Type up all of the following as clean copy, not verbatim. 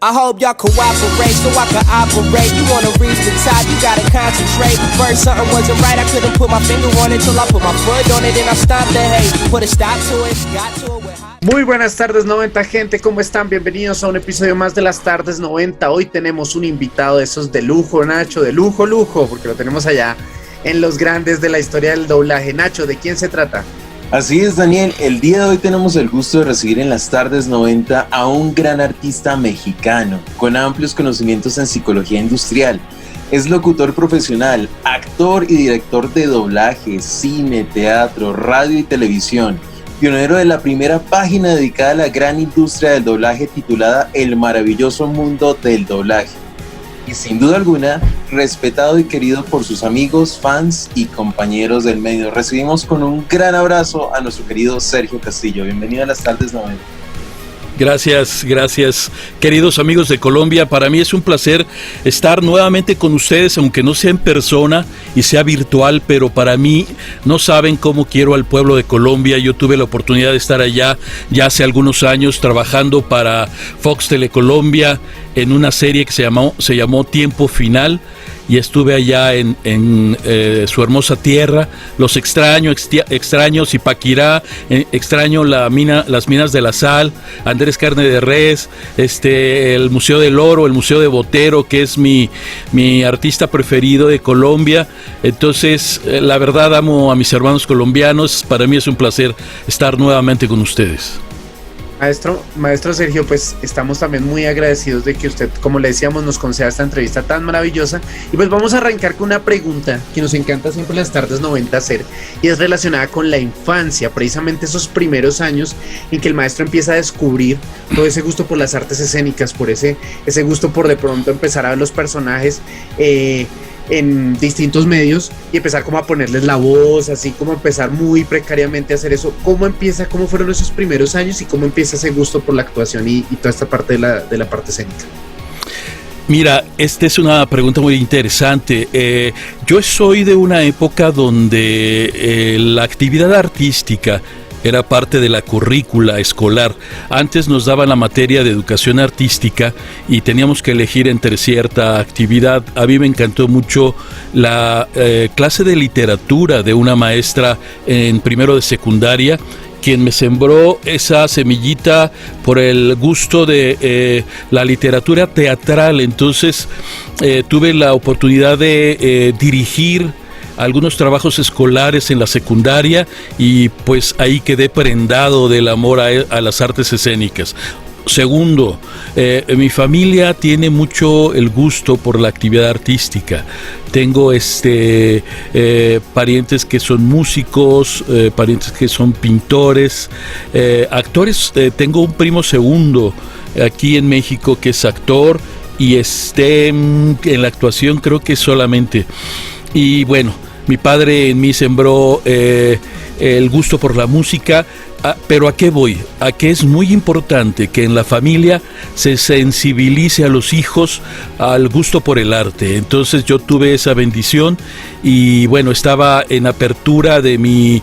I hope y'all cooperate so I can operate. You wanna reach the top, you gotta concentrate. First something wasn't right, I couldn't put my finger on it till I put my foot on it and I stopped the hate. Put a stop to it, got to it with high. Muy buenas tardes 90 gente, ¿cómo están? Bienvenidos a un episodio más de las tardes 90. Hoy tenemos un invitado de esos de lujo, Nacho, de lujo, porque lo tenemos allá en los grandes de la historia del doblaje. Nacho, ¿de quién se trata? Así es, Daniel, el día de hoy tenemos el gusto de recibir en las tardes 90 a un gran artista mexicano con amplios conocimientos en psicología industrial. Es locutor profesional, actor y director de doblaje, cine, teatro, radio y televisión. Pionero de la primera página dedicada a la gran industria del doblaje titulada El maravilloso mundo del doblaje. Y sin duda alguna, respetado y querido por sus amigos, fans y compañeros del medio. Recibimos con un gran abrazo a nuestro querido Sergio Castillo. Bienvenido a las tardes 90. Gracias, queridos amigos de Colombia. Para mí es un placer estar nuevamente con ustedes, aunque no sea en persona y sea virtual, pero para mí no saben cómo quiero al pueblo de Colombia. Yo tuve la oportunidad de estar allá ya hace algunos años trabajando para Fox Telecolombia en una serie que se llamó Tiempo Final, y estuve allá en su hermosa tierra. Los extraño Zipaquirá, extraño las minas de la sal, Andrés Carne de Res, el Museo del Oro, el Museo de Botero, que es mi artista preferido de Colombia. Entonces, la verdad, amo a mis hermanos colombianos. Para mí es un placer estar nuevamente con ustedes. Maestro Sergio, pues estamos también muy agradecidos de que usted, como le decíamos, nos conceda esta entrevista tan maravillosa. Y pues vamos a arrancar con una pregunta que nos encanta siempre en las tardes 90 hacer, y es relacionada con la infancia, precisamente esos primeros años en que el maestro empieza a descubrir todo ese gusto por las artes escénicas, por ese gusto por de pronto empezar a ver los personajes en distintos medios y empezar como a ponerles la voz, así como empezar muy precariamente a hacer eso. ¿Cómo fueron esos primeros años y cómo empieza ese gusto por la actuación y toda esta parte de la parte escénica? Mira, esta es una pregunta muy interesante. Yo soy de una época donde la actividad artística era parte de la currícula escolar. Antes nos daban la materia de educación artística y teníamos que elegir entre cierta actividad. A mí me encantó mucho la clase de literatura de una maestra en primero de secundaria, quien me sembró esa semillita por el gusto de la literatura teatral. Entonces tuve la oportunidad de dirigir algunos trabajos escolares en la secundaria y pues ahí quedé prendado del amor a las artes escénicas. Segundo, mi familia tiene mucho el gusto por la actividad artística. Tengo parientes que son músicos, parientes que son pintores, actores. Tengo un primo segundo aquí en México que es actor y en la actuación creo que solamente. Y bueno, mi padre en mí sembró el gusto por la música, pero ¿a qué voy? A que es muy importante que en la familia se sensibilice a los hijos al gusto por el arte. Entonces yo tuve esa bendición y bueno, estaba en apertura de mi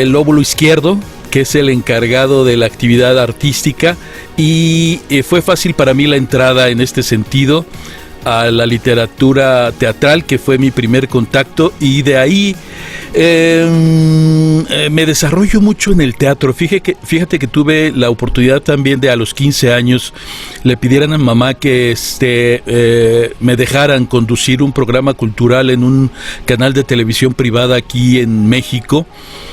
lóbulo izquierdo, que es el encargado de la actividad artística, y fue fácil para mí la entrada en este sentido a la literatura teatral, que fue mi primer contacto, y de ahí me desarrollo mucho en el teatro. Fíjate que tuve la oportunidad también de a los 15 años le pidieran a mamá que me dejaran conducir un programa cultural en un canal de televisión privada aquí en México,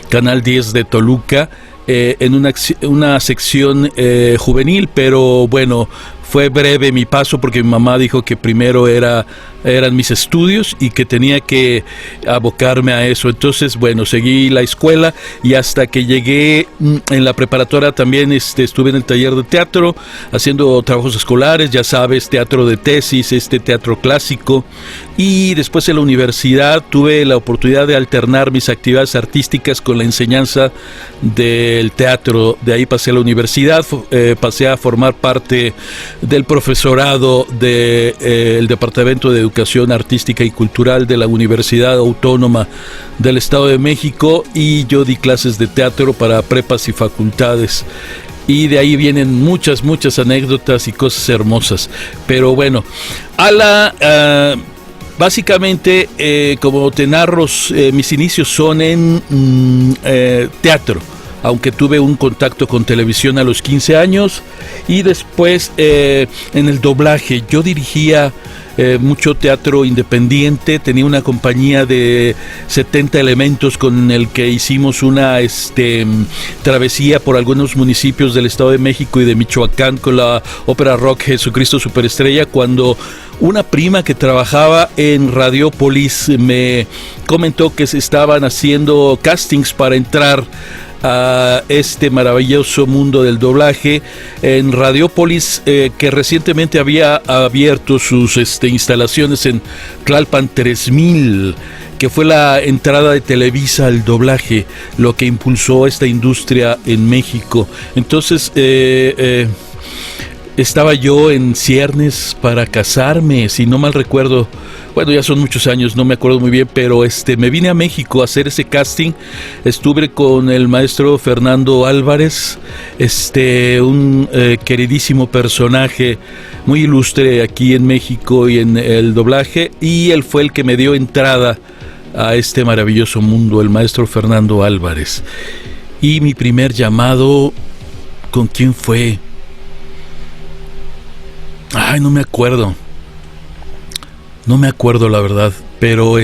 Canal 10 de Toluca, en una sección juvenil, pero bueno, fue breve mi paso porque mi mamá dijo que primero eran mis estudios y que tenía que abocarme a eso. Entonces, bueno, seguí la escuela y hasta que llegué en la preparatoria también estuve en el taller de teatro haciendo trabajos escolares, ya sabes, teatro de tesis, teatro clásico, y después en la universidad tuve la oportunidad de alternar mis actividades artísticas con la enseñanza del teatro. De ahí pasé a la universidad, pasé a formar parte del profesorado del Departamento de Educación Artística y Cultural de la Universidad Autónoma del Estado de México, y yo di clases de teatro para prepas y facultades. y de ahí vienen muchas anécdotas y cosas hermosas. Pero bueno, básicamente, como te narro, mis inicios son en teatro, aunque tuve un contacto con televisión a los 15 años, y después en el doblaje. Yo dirigía mucho teatro independiente, tenía una compañía de 70 elementos con el que hicimos una travesía por algunos municipios del Estado de México y de Michoacán con la ópera rock Jesucristo Superestrella, cuando una prima que trabajaba en Radiopolis me comentó que se estaban haciendo castings para entrar a este maravilloso mundo del doblaje en Radiopolis, que recientemente había abierto sus instalaciones en Tlalpan 3000, que fue la entrada de Televisa al doblaje, lo que impulsó esta industria en México. Entonces estaba yo en ciernes para casarme, si no mal recuerdo. Bueno, ya son muchos años, no me acuerdo muy bien, pero me vine a México a hacer ese casting. Estuve con el maestro Fernando Álvarez, un queridísimo personaje muy ilustre aquí en México y en el doblaje, y él fue el que me dio entrada a este maravilloso mundo, el maestro Fernando Álvarez. Y mi primer llamado, ¿con quién fue? Ay, no me acuerdo la verdad, pero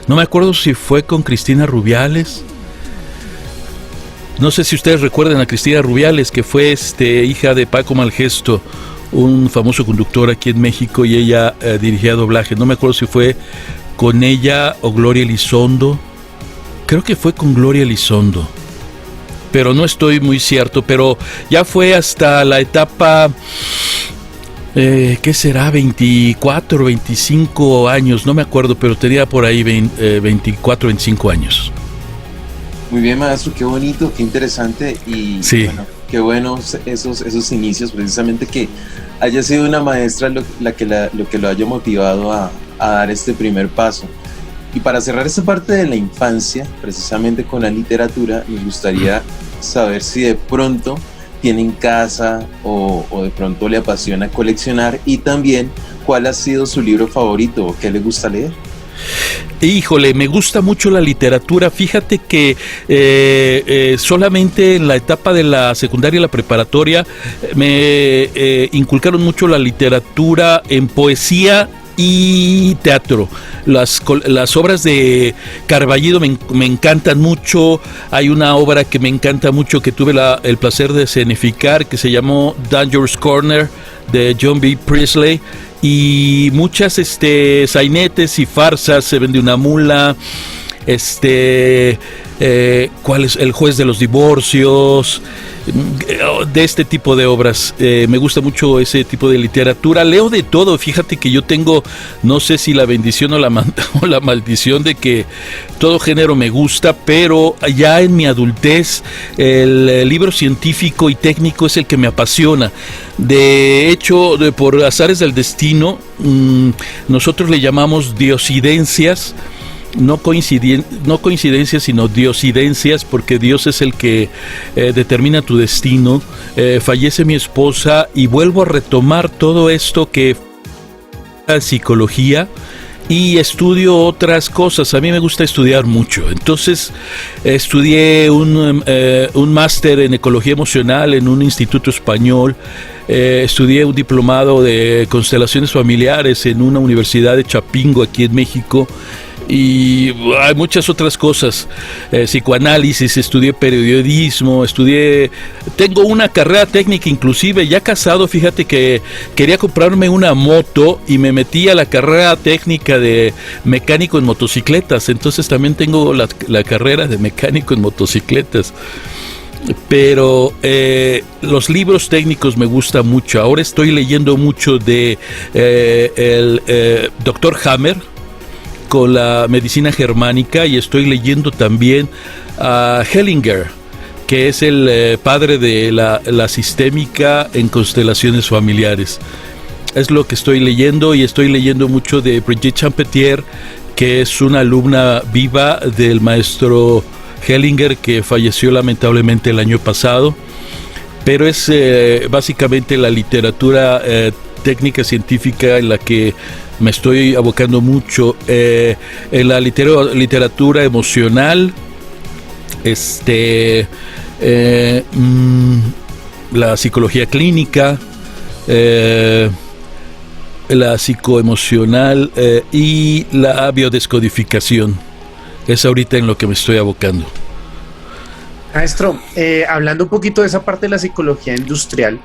no me acuerdo si fue con Cristina Rubiales. No sé si ustedes recuerdan a Cristina Rubiales, que fue hija de Paco Malgesto, un famoso conductor aquí en México, y ella dirigía doblaje. No me acuerdo si fue con ella o Gloria Elizondo. Creo que fue con Gloria Elizondo, pero no estoy muy cierto. Pero ya fue hasta la etapa, ¿qué será? 24, 25 años, no me acuerdo, pero tenía por ahí 24, 25 años. Muy bien, maestro, qué bonito, qué interesante, y sí. Bueno, qué bueno esos inicios, precisamente que haya sido una maestra lo que lo haya motivado a dar este primer paso. Y para cerrar esta parte de la infancia, precisamente con la literatura, me gustaría saber si de pronto tiene en casa o de pronto le apasiona coleccionar, y también cuál ha sido su libro favorito o qué le gusta leer. Híjole, me gusta mucho la literatura. Fíjate que solamente en la etapa de la secundaria y la preparatoria me inculcaron mucho la literatura en poesía y teatro. Las obras de Carballido me encantan mucho. Hay una obra que me encanta mucho, que tuve el placer de escenificar, que se llamó Dangerous Corner, de John B. Priestley, y muchas sainetes y farsas. Se vende una mula, ¿cuál es? El juez de los divorcios, de este tipo de obras. Me gusta mucho ese tipo de literatura. Leo de todo. Fíjate que yo tengo, no sé si la bendición o la maldición, de que todo género me gusta, pero ya en mi adultez el libro científico y técnico es el que me apasiona. De hecho, por azares del destino, nosotros le llamamos diosidencias. No coincidencias, sino diosidencias, porque Dios es el que determina tu destino. Fallece mi esposa y vuelvo a retomar todo esto que es psicología, y estudio otras cosas. A mí me gusta estudiar mucho. Entonces estudié un máster en ecología emocional en un instituto español. Estudié un diplomado de constelaciones familiares en una universidad de Chapingo, aquí en México. Y hay muchas otras cosas, psicoanálisis, estudié periodismo, tengo una carrera técnica, inclusive ya casado. Fíjate que quería comprarme una moto y me metí a la carrera técnica de mecánico en motocicletas. Entonces también tengo la carrera de mecánico en motocicletas. Pero los libros técnicos me gustan mucho. Ahora estoy leyendo mucho de el Dr. Hammer, con la medicina germánica, y estoy leyendo también a Hellinger, que es el padre de la sistémica en constelaciones familiares. Es lo que estoy leyendo, y estoy leyendo mucho de Brigitte Champetier, que es una alumna viva del maestro Hellinger, que falleció lamentablemente el año pasado. pero es básicamente la literatura técnica científica en la que me estoy abocando mucho, en la literatura emocional, la psicología clínica, la psicoemocional y la biodescodificación. Es ahorita en lo que me estoy abocando. Maestro, hablando un poquito de esa parte de la psicología industrial,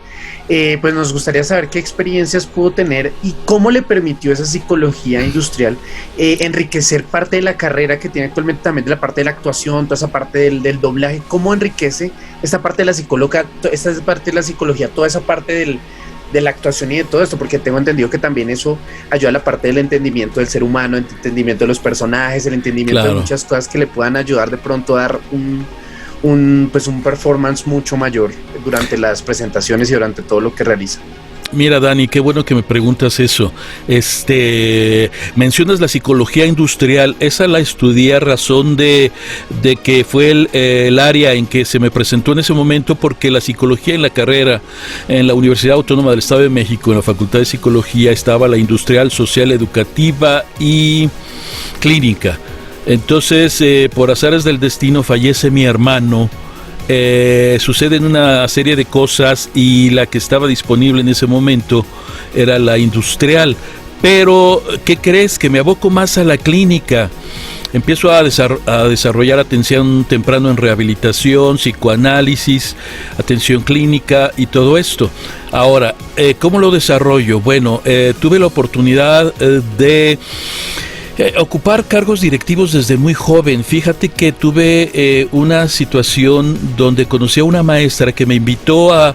pues nos gustaría saber qué experiencias pudo tener y cómo le permitió esa psicología industrial enriquecer parte de la carrera que tiene actualmente, también de la parte de la actuación, toda esa parte del doblaje. ¿Cómo enriquece esta parte de la psicología, toda esa parte de la actuación y de todo esto? Porque tengo entendido que también eso ayuda a la parte del entendimiento del ser humano, el entendimiento de los personajes, el entendimiento de muchas cosas que le puedan ayudar de pronto a dar un performance mucho mayor durante las presentaciones y durante todo lo que realiza. Mira, Dani, qué bueno que me preguntas eso. Mencionas la psicología industrial. Esa la estudié a razón de que fue el área en que se me presentó en ese momento, porque la psicología en la carrera en la Universidad Autónoma del Estado de México, en la Facultad de Psicología, estaba la industrial, social, educativa y clínica. Entonces, por azares del destino, fallece mi hermano. Suceden una serie de cosas y la que estaba disponible en ese momento era la industrial. Pero, ¿qué crees? Que me aboco más a la clínica. Empiezo a desarrollar atención temprano en rehabilitación, psicoanálisis, atención clínica y todo esto. Ahora, ¿cómo lo desarrollo? Bueno, tuve la oportunidad de ocupar cargos directivos desde muy joven. Fíjate que tuve una situación donde conocí a una maestra que me invitó a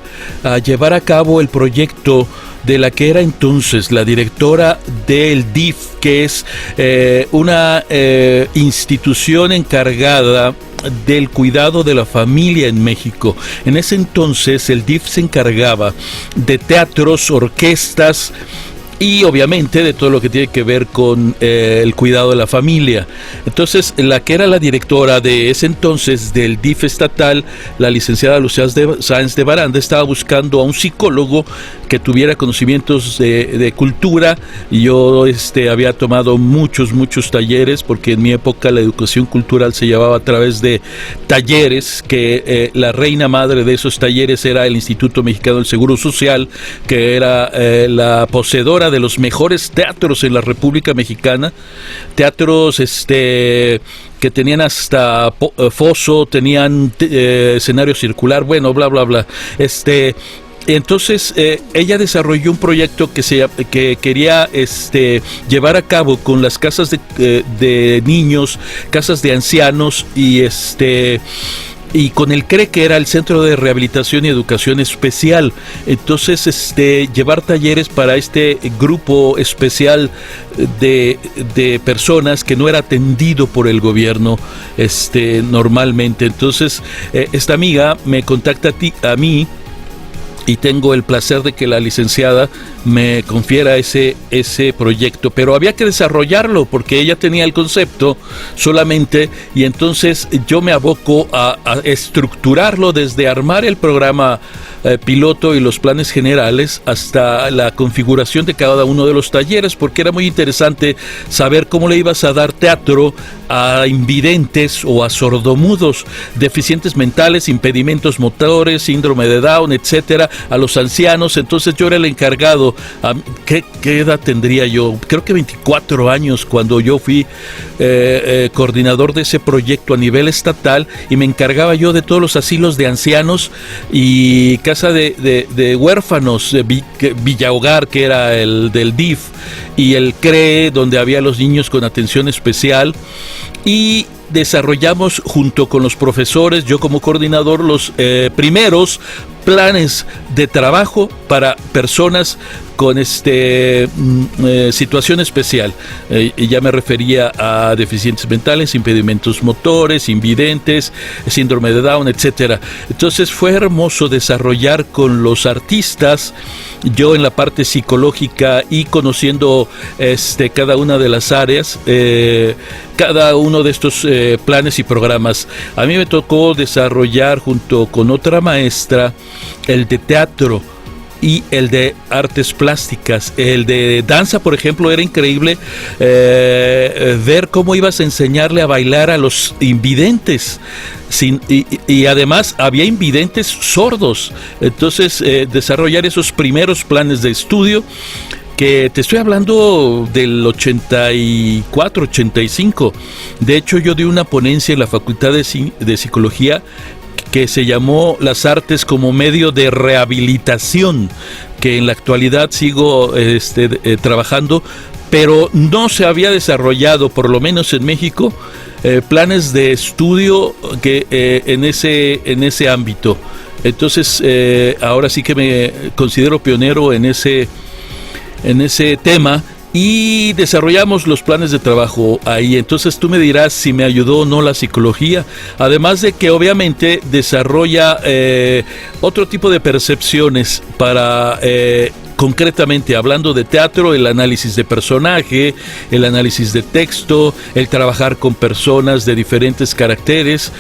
llevar a cabo el proyecto de la que era entonces la directora del DIF, que es una institución encargada del cuidado de la familia en México. En ese entonces el DIF se encargaba de teatros, orquestas y obviamente de todo lo que tiene que ver con el cuidado de la familia. Entonces, la que era la directora de ese entonces del DIF estatal, la licenciada Lucía Sáenz de Baranda, estaba buscando a un psicólogo que tuviera conocimientos de cultura. Yo había tomado muchos talleres, porque en mi época la educación cultural se llevaba a través de talleres, que la reina madre de esos talleres era el Instituto Mexicano del Seguro Social, que era la poseedora de los mejores teatros en la República Mexicana, teatros que tenían hasta foso, tenían escenario circular, bueno, bla bla bla. Entonces ella desarrolló un proyecto que quería llevar a cabo con las casas de niños, casas de ancianos y con el CRE, que era el Centro de Rehabilitación y Educación Especial. Entonces, llevar talleres para este grupo especial de personas que no era atendido por el gobierno normalmente. Entonces, esta amiga me contacta a mí, y tengo el placer de que la licenciada me confiera ese proyecto, pero había que desarrollarlo porque ella tenía el concepto solamente, y entonces yo me aboco a estructurarlo desde armar el programa piloto y los planes generales hasta la configuración de cada uno de los talleres, porque era muy interesante saber cómo le ibas a dar teatro a invidentes o a sordomudos, deficientes mentales, impedimentos motores, síndrome de Down, etcétera, a los ancianos. Entonces yo era el encargado. ¿Qué edad tendría yo? Creo que 24 años cuando yo fui coordinador de ese proyecto a nivel estatal, y me encargaba yo de todos los asilos de ancianos y casa de huérfanos, Villa Hogar, que era el del DIF, y el CRE, donde había los niños con atención especial. Y desarrollamos junto con los profesores, yo como coordinador, los primeros planes de trabajo para personas con situación especial. Y ya me refería a deficientes mentales, impedimentos motores, invidentes, síndrome de Down, etcétera. Entonces fue hermoso desarrollar con los artistas, yo en la parte psicológica y conociendo cada una de las áreas, cada uno de estos planes y programas. A mí me tocó desarrollar junto con otra maestra el de teatro y el de artes plásticas. El de danza, por ejemplo, era increíble ver cómo ibas a enseñarle a bailar a los invidentes. Y además había invidentes sordos. Entonces, desarrollar esos primeros planes de estudio, que te estoy hablando del 84, 85. De hecho, yo di una ponencia en la Facultad de Psicología que se llamó Las Artes como Medio de Rehabilitación, que en la actualidad sigo trabajando, pero no se había desarrollado, por lo menos en México, planes de estudio que en ese ámbito. Entonces, ahora sí que me considero pionero en ese tema, y desarrollamos los planes de trabajo ahí. Entonces tú me dirás si me ayudó o no la psicología, además de que obviamente desarrolla otro tipo de percepciones para concretamente, hablando de teatro, el análisis de personaje, el análisis de texto, el trabajar con personas de diferentes caracteres,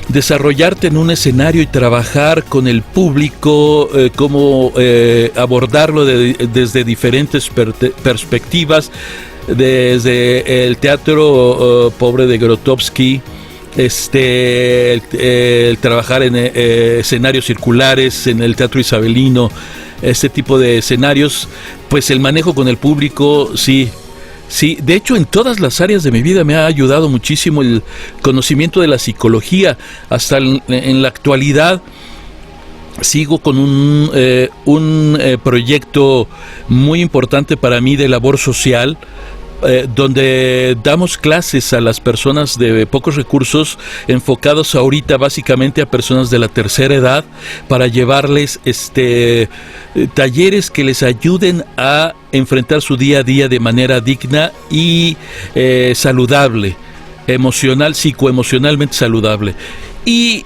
desarrollarte en un escenario y trabajar con el público, cómo abordarlo desde diferentes perspectivas, desde el teatro pobre de Grotowski, el trabajar en escenarios circulares, en el teatro isabelino, este tipo de escenarios, pues el manejo con el público, sí. Sí, de hecho en todas las áreas de mi vida me ha ayudado muchísimo el conocimiento de la psicología. Hasta en la actualidad sigo con un proyecto muy importante para mí de labor social, donde damos clases a las personas de pocos recursos, enfocados ahorita básicamente a personas de la tercera edad, para llevarles talleres que les ayuden a enfrentar su día a día de manera digna y saludable, psicoemocionalmente saludable. Y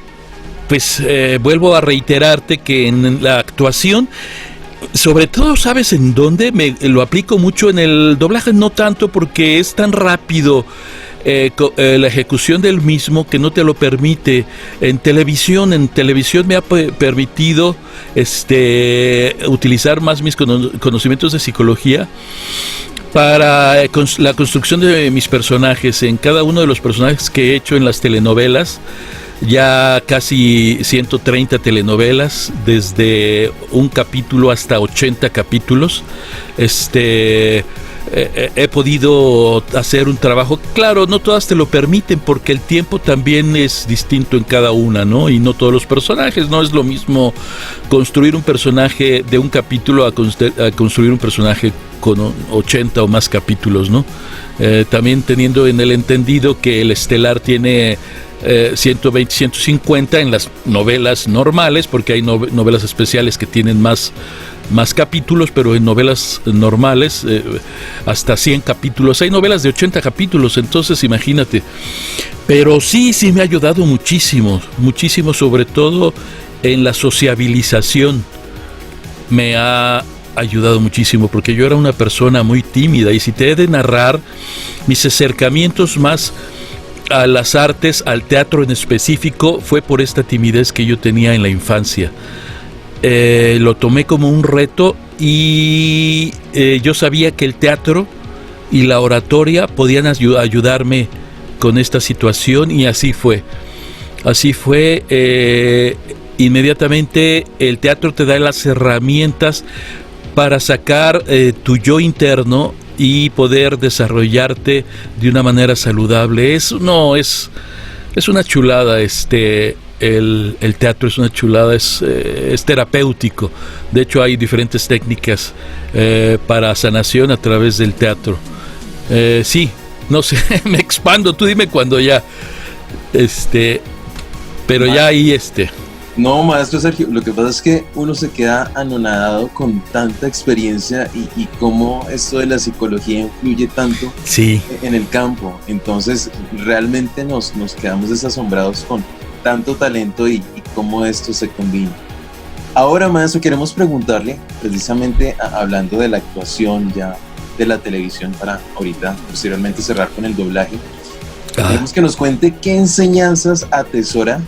pues vuelvo a reiterarte que en la actuación, sobre todo, ¿sabes en dónde? Lo aplico mucho en el doblaje, no tanto porque es tan rápido la ejecución del mismo que no te lo permite. En televisión me ha permitido utilizar más mis conocimientos de psicología para la construcción de mis personajes. En cada uno de los personajes que he hecho en las telenovelas, ya casi 130 telenovelas, desde un capítulo hasta 80 capítulos, he podido hacer un trabajo. Claro, no todas te lo permiten porque el tiempo también es distinto en cada una, ¿no? Y no todos los personajes, no es lo mismo construir un personaje de un capítulo a construir un personaje con 80 o más capítulos, ¿no? También teniendo en el entendido que el estelar tiene 120, 150 en las novelas normales, porque hay novelas especiales que tienen más capítulos, pero en novelas normales hasta 100 capítulos. Hay novelas de 80 capítulos, entonces imagínate. Pero sí me ha ayudado muchísimo, sobre todo en la sociabilización. Me ha ayudado muchísimo porque yo era una persona muy tímida, y si te he de narrar mis acercamientos más a las artes, al teatro en específico, fue por esta timidez que yo tenía en la infancia. Lo tomé como un reto, y yo sabía que el teatro y la oratoria podían ayudarme con esta situación, y así fue. Inmediatamente el teatro te da las herramientas para sacar tu yo interno y poder desarrollarte de una manera saludable. Es una chulada. El teatro es una chulada, es terapéutico. De hecho, hay diferentes técnicas para sanación a través del teatro. Sí, no sé, me expando. Tú dime cuando ya. Pero ya ahí No, maestro Sergio, lo que pasa es que uno se queda anonadado con tanta experiencia y cómo esto de la psicología influye tanto en el campo. Entonces, realmente nos quedamos desasombrados con tanto talento y cómo esto se combina. Ahora, maestro, queremos preguntarle, precisamente hablando de la actuación ya de la televisión, para ahorita posteriormente cerrar con el doblaje, queremos que nos cuente qué enseñanzas atesora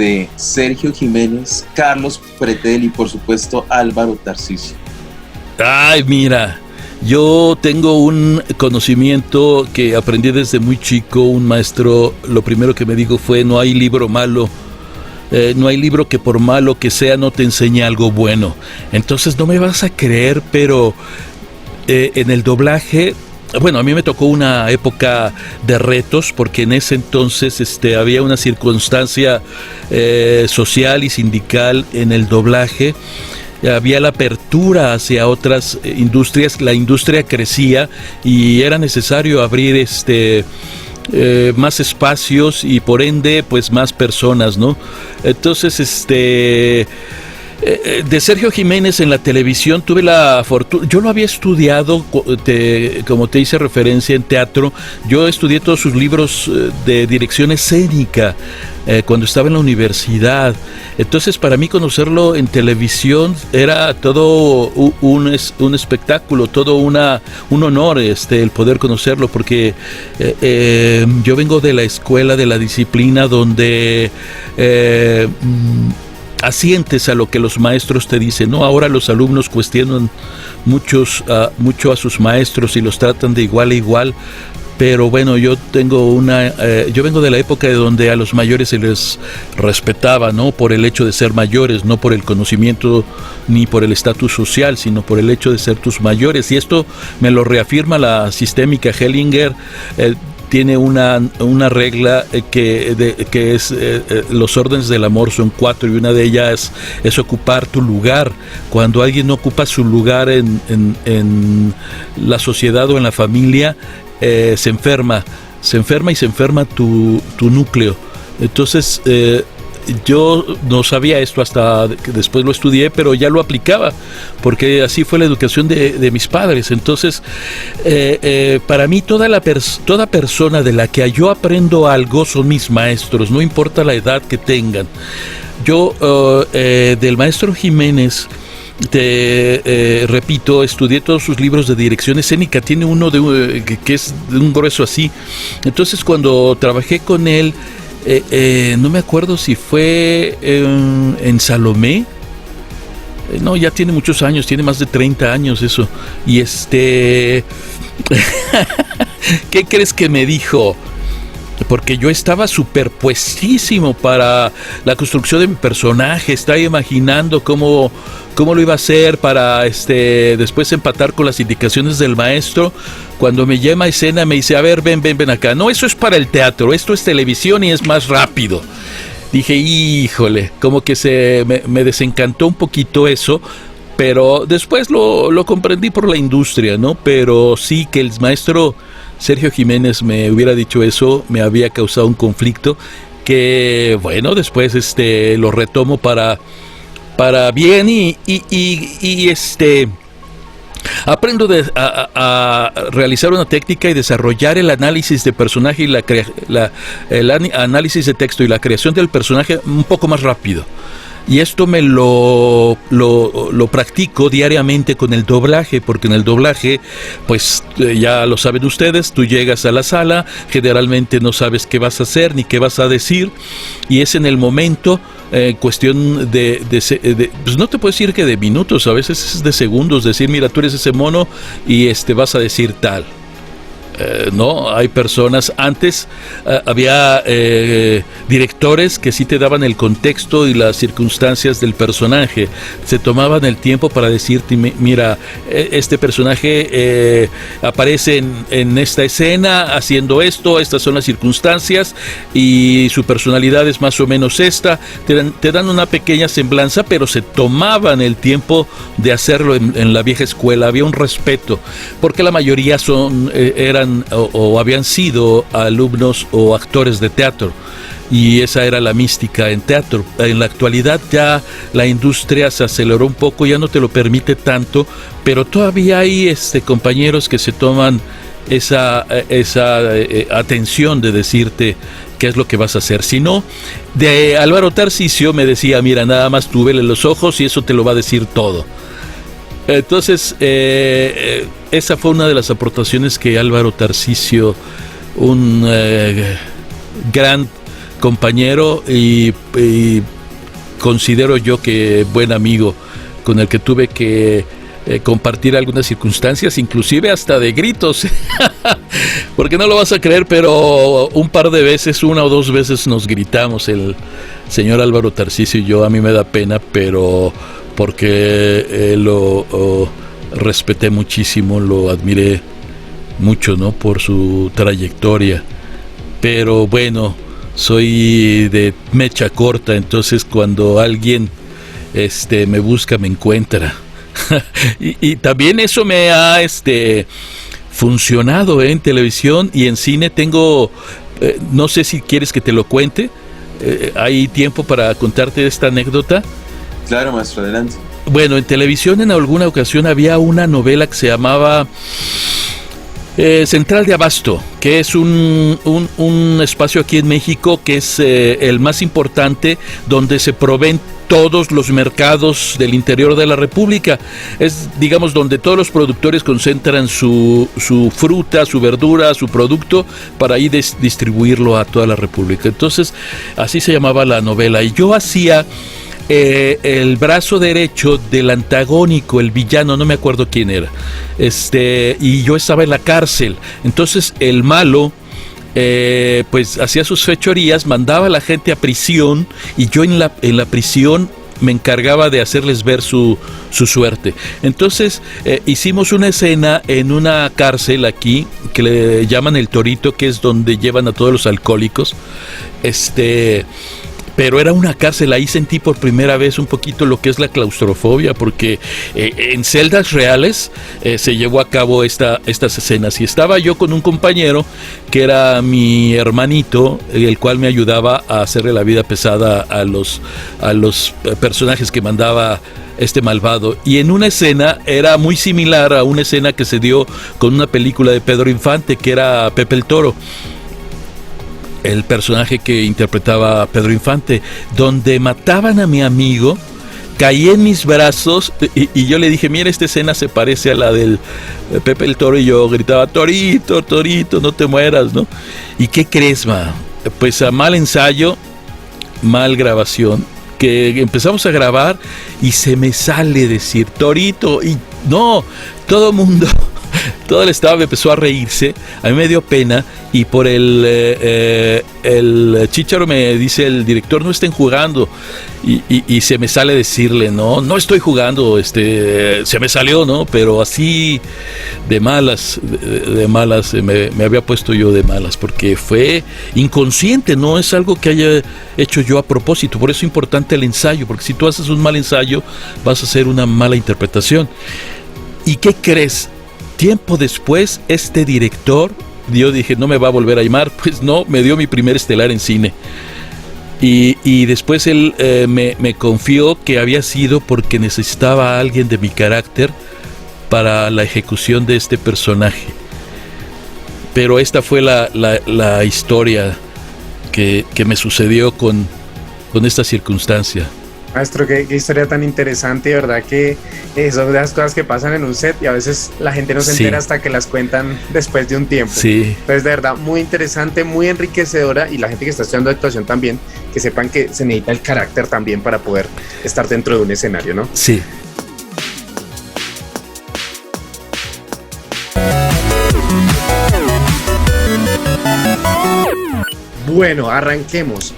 de Sergio Jiménez, Carlos Pretel y por supuesto Álvaro Tarcisio? Ay, mira, yo tengo un conocimiento que aprendí desde muy chico. Un maestro, lo primero que me dijo fue: no hay libro malo, no hay libro que por malo que sea no te enseñe algo bueno. Entonces no me vas a creer, pero en el doblaje, bueno, a mí me tocó una época de retos, porque en ese entonces había una circunstancia social y sindical en el doblaje. Había la apertura hacia otras industrias, la industria crecía y era necesario abrir más espacios y por ende pues más personas, ¿no? Entonces de Sergio Jiménez en la televisión tuve la fortuna. Yo lo había estudiado, como te hice referencia, en teatro. Yo estudié todos sus libros de dirección escénica cuando estaba en la universidad. Entonces para mí conocerlo en televisión era todo un espectáculo, todo un honor el poder conocerlo, porque yo vengo de la escuela, de la disciplina donde asientes a lo que los maestros te dicen, ¿no? Ahora los alumnos cuestionan mucho a sus maestros y los tratan de igual a igual, pero bueno, yo vengo de la época de donde a los mayores se les respetaba, ¿no? Por el hecho de ser mayores, no por el conocimiento ni por el estatus social, sino por el hecho de ser tus mayores, y esto me lo reafirma la sistémica Hellinger. Tiene una regla que es los órdenes del amor son 4, y una de ellas es ocupar tu lugar. Cuando alguien no ocupa su lugar en la sociedad o en la familia, se enferma y se enferma tu núcleo. Entonces yo no sabía esto hasta que después lo estudié, pero ya lo aplicaba, porque así fue la educación de mis padres. Entonces, para mí toda persona de la que yo aprendo algo son mis maestros, no importa la edad que tengan. Yo, del maestro Jiménez, repito, estudié todos sus libros de dirección escénica. Tiene uno que es de un grueso así. Entonces, cuando trabajé con él, no me acuerdo si fue en Salomé. No, ya tiene muchos años, tiene más de 30 años eso. Y ¿qué crees que me dijo? Porque yo estaba superpuestísimo para la construcción de mi personaje. Estaba imaginando cómo lo iba a hacer para después empatar con las indicaciones del maestro. Cuando me llama a escena me dice: a ver, ven acá. No, eso es para el teatro, esto es televisión y es más rápido. Dije, híjole, como que me desencantó un poquito eso, pero después lo comprendí por la industria, ¿no? Pero sí, que el maestro Sergio Jiménez me hubiera dicho eso, me había causado un conflicto que, bueno, después lo retomo para bien y aprendo a realizar una técnica y desarrollar el análisis de personaje y el análisis de texto y la creación del personaje un poco más rápido. Y esto me lo practico diariamente con el doblaje, porque en el doblaje, pues ya lo saben ustedes, tú llegas a la sala, generalmente no sabes qué vas a hacer ni qué vas a decir, y es en el momento, cuestión pues no te puedo decir que de minutos, a veces es de segundos, decir, mira, tú eres ese mono y vas a decir tal. No, hay personas, antes había directores que sí te daban el contexto y las circunstancias del personaje, se tomaban el tiempo para decirte, mira, este personaje aparece en esta escena haciendo esto, estas son las circunstancias y su personalidad es más o menos esta. Te dan una pequeña semblanza, pero se tomaban el tiempo de hacerlo. En la vieja escuela había un respeto, porque la mayoría eran o habían sido alumnos o actores de teatro, y esa era la mística en teatro. En la actualidad ya la industria se aceleró un poco, ya no te lo permite tanto, pero todavía hay compañeros que se toman esa atención de decirte qué es lo que vas a hacer. Si no, de Álvaro Tarcisio me decía, mira, nada más tú vele los ojos y eso te lo va a decir todo. Entonces, esa fue una de las aportaciones que Álvaro Tarcisio, un gran compañero y considero yo que buen amigo, con el que tuve que compartir algunas circunstancias, inclusive hasta de gritos, porque no lo vas a creer, pero un par de veces, 1 o 2 veces nos gritamos el señor Álvaro Tarcisio y yo. A mí me da pena, pero porque lo respeté muchísimo, lo admiré mucho, ¿no? Por su trayectoria, pero bueno, soy de mecha corta, entonces cuando alguien me busca, me encuentra. y también eso me ha funcionado en televisión y en cine. Tengo, no sé si quieres que te lo cuente, ¿hay tiempo para contarte esta anécdota? Claro, maestro, adelante. Bueno, en televisión en alguna ocasión había una novela que se llamaba Central de Abasto, que es un espacio aquí en México que es el más importante, donde se proveen todos los mercados del interior de la República. Es, digamos, donde todos los productores concentran su fruta, su verdura, su producto, para ahí distribuirlo a toda la República. Entonces, así se llamaba la novela. Y yo hacía el brazo derecho del antagónico, el villano, no me acuerdo quién era, y yo estaba en la cárcel. Entonces el malo pues hacía sus fechorías, mandaba a la gente a prisión, y yo en la prisión me encargaba de hacerles ver su suerte. Entonces hicimos una escena en una cárcel aquí que le llaman El Torito, que es donde llevan a todos los alcohólicos. Pero era una cárcel. Ahí sentí por primera vez un poquito lo que es la claustrofobia, porque en celdas reales se llevó a cabo estas escenas, y estaba yo con un compañero que era mi hermanito, el cual me ayudaba a hacerle la vida pesada a los personajes que mandaba este malvado. Y en una escena era muy similar a una escena que se dio con una película de Pedro Infante, que era Pepe el Toro, el personaje que interpretaba a Pedro Infante, donde mataban a mi amigo. Caí en mis brazos y yo le dije: mira, esta escena se parece a la del Pepe el Toro, y yo gritaba: Torito, Torito, no te mueras, ¿no? ¿Y qué crees, ma? Pues a mal ensayo, mal grabación, que empezamos a grabar y se me sale decir Torito, y no, todo el staff empezó a reírse. A mí me dio pena, y por el chícharo me dice el director: no estén jugando, y se me sale decirle: no estoy jugando, se me salió, ¿no? Pero así de malas, me había puesto yo de malas, porque fue inconsciente, no es algo que haya hecho yo a propósito. Por eso es importante el ensayo, porque si tú haces un mal ensayo vas a hacer una mala interpretación. ¿Y qué crees? Tiempo después, este director, yo dije: no me va a volver a llamar. Pues no, me dio mi primer estelar en cine. Y después él me confió que había sido porque necesitaba a alguien de mi carácter para la ejecución de este personaje. Pero esta fue la historia que me sucedió con esta circunstancia. Maestro, qué historia tan interesante, ¿verdad? Que son de las cosas que pasan en un set y a veces la gente no se entera hasta que las cuentan después de un tiempo. Sí. Entonces, de verdad, muy interesante, muy enriquecedora, y la gente que está estudiando actuación también, que sepan que se necesita el carácter también para poder estar dentro de un escenario, ¿no? Sí. Bueno, arranquemos.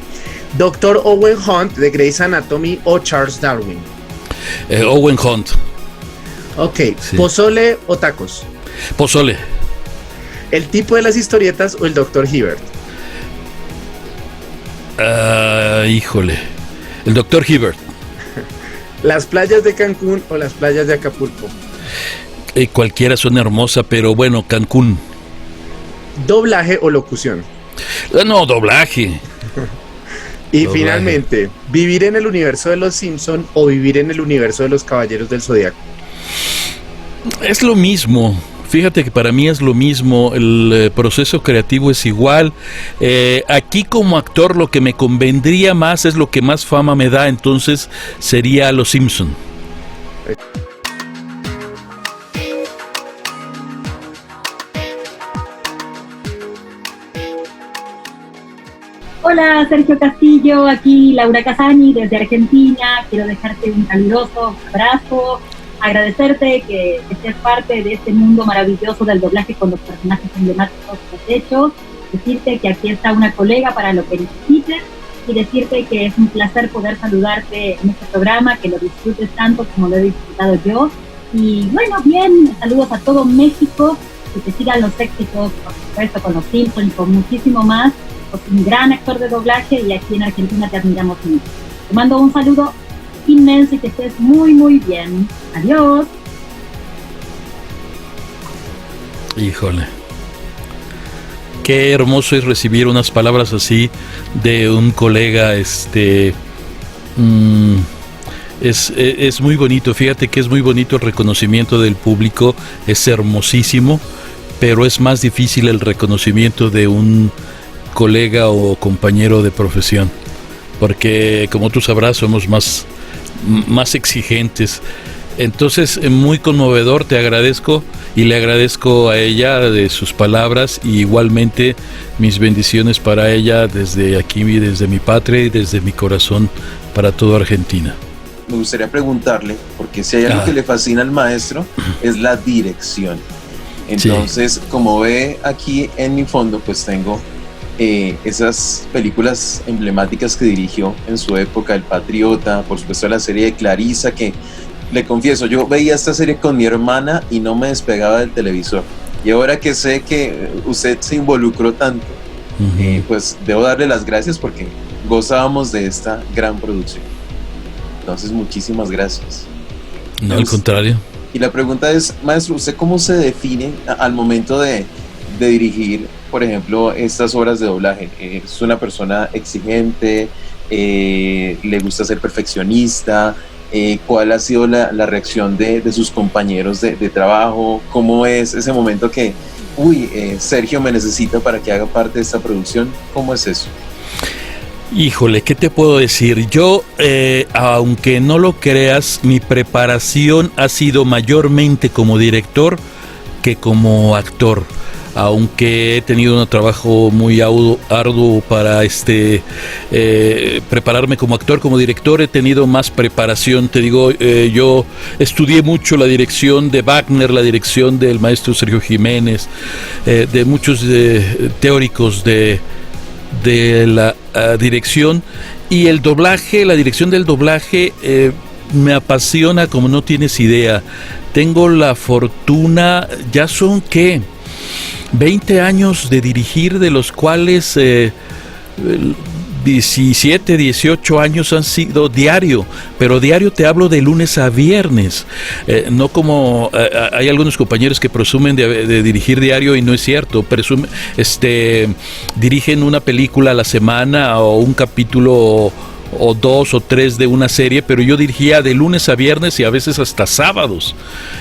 Doctor Owen Hunt de Grey's Anatomy o Charles Darwin. Owen Hunt. Ok, Sí. ¿pozole o tacos? Pozole. ¿El tipo de las historietas o el Dr. Hibbert? Híjole. El Dr. Hibbert. ¿Las playas de Cancún o las playas de Acapulco? Cualquiera son hermosa, pero bueno, Cancún. ¿Doblaje o locución? No, doblaje. Y Doblaje. finalmente, ¿vivir en el universo de los Simpson o vivir en el universo de los Caballeros del Zodiaco? Es lo mismo. Fíjate que para mí es lo mismo. El proceso creativo es igual. Aquí como actor lo que me convendría más es lo que más fama me da. Entonces sería Los Simpson. Hola Sergio Castillo, aquí Laura Casani desde Argentina. Quiero dejarte un caluroso abrazo, agradecerte que seas parte de este mundo maravilloso del doblaje con los personajes emblemáticos que has hecho, decirte que aquí está una colega para lo que necesites y decirte que es un placer poder saludarte en este programa, que lo disfrutes tanto como lo he disfrutado yo. Y bueno, bien, saludos a todo México, que te sigan los éxitos, por supuesto, con los Simpsons y con muchísimo más. Sos un gran actor de doblaje y aquí en Argentina te admiramos mucho. Te mando un saludo inmenso y que estés muy, muy bien. Adiós. Híjole. Qué hermoso es recibir unas palabras así de un colega, es muy bonito. Fíjate que es muy bonito el reconocimiento del público, es hermosísimo, pero es más difícil el reconocimiento de un colega o compañero de profesión, porque como tú sabrás somos más exigentes. Entonces, muy conmovedor, te agradezco y le agradezco a ella de sus palabras, y igualmente mis bendiciones para ella desde aquí, desde mi patria y desde mi corazón para toda Argentina. Me gustaría preguntarle, porque si hay algo que le fascina al maestro, es la dirección. Entonces, como ve aquí en mi fondo, pues tengo esas películas emblemáticas que dirigió en su época, El Patriota, por supuesto la serie de Clarissa, que le confieso, yo veía esta serie con mi hermana y no me despegaba del televisor. Y ahora que sé que usted se involucró tanto, pues debo darle las gracias porque gozábamos de esta gran producción. Entonces, muchísimas gracias. No, al contrario. Y la pregunta es, maestro, ¿usted cómo se define al momento de dirigir, por ejemplo, estas obras de doblaje? ¿Es una persona exigente? ¿Le gusta ser perfeccionista? ¿Cuál ha sido la reacción de sus compañeros de trabajo? ¿Cómo es ese momento que, Sergio me necesita para que haga parte de esta producción? ¿Cómo es eso? Híjole, ¿qué te puedo decir? Yo, aunque no lo creas, mi preparación ha sido mayormente como director que como actor. Aunque he tenido un trabajo muy arduo para prepararme como actor, como director, he tenido más preparación. Te digo, yo estudié mucho la dirección de Wagner, la dirección del maestro Sergio Jiménez, de muchos teóricos de la dirección, y el doblaje, la dirección del doblaje me apasiona como no tienes idea. Tengo la fortuna, ya son 20 años de dirigir, de los cuales 17, 18 años han sido diario, pero diario te hablo de lunes a viernes, no como hay algunos compañeros que presumen de dirigir diario y no es cierto, dirigen una película a la semana o un capítulo o 2 o 3 de una serie, pero yo dirigía de lunes a viernes y a veces hasta sábados,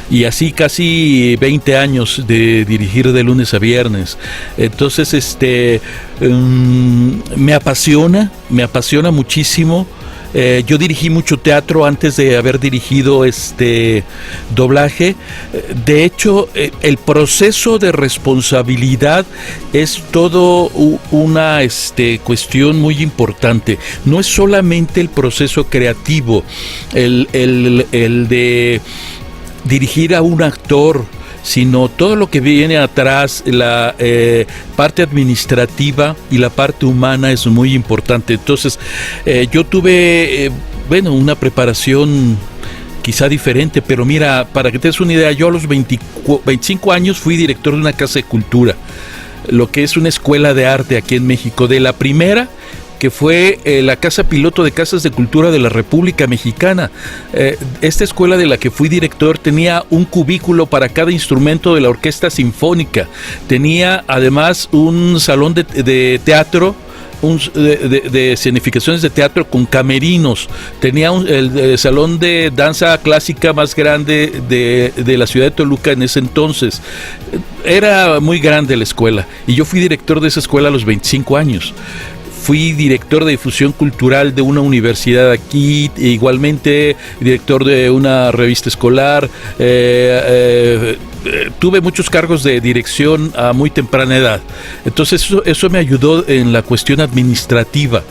y así casi 20 años de dirigir de lunes a viernes. Entonces me apasiona muchísimo. Yo dirigí mucho teatro antes de haber dirigido doblaje. De hecho, el proceso de responsabilidad es todo una cuestión muy importante. No es solamente el proceso creativo, el de dirigir a un actor, sino todo lo que viene atrás. La parte administrativa y la parte humana es muy importante. Entonces, yo tuve, una preparación quizá diferente, pero mira, para que te des una idea, yo a los 25 años fui director de una casa de cultura, lo que es una escuela de arte aquí en México, de la primera, que fue la Casa Piloto de Casas de Cultura de la República Mexicana. Esta escuela de la que fui director tenía un cubículo para cada instrumento de la orquesta sinfónica. Tenía además un salón de teatro, de escenificaciones de teatro con camerinos. Tenía el salón de danza clásica más grande de la ciudad de Toluca en ese entonces. Era muy grande la escuela y yo fui director de esa escuela a los 25 años. fui director de difusión cultural de una universidad aquí, igualmente director de una revista escolar, tuve muchos cargos de dirección a muy temprana edad. Entonces eso me ayudó en la cuestión administrativa.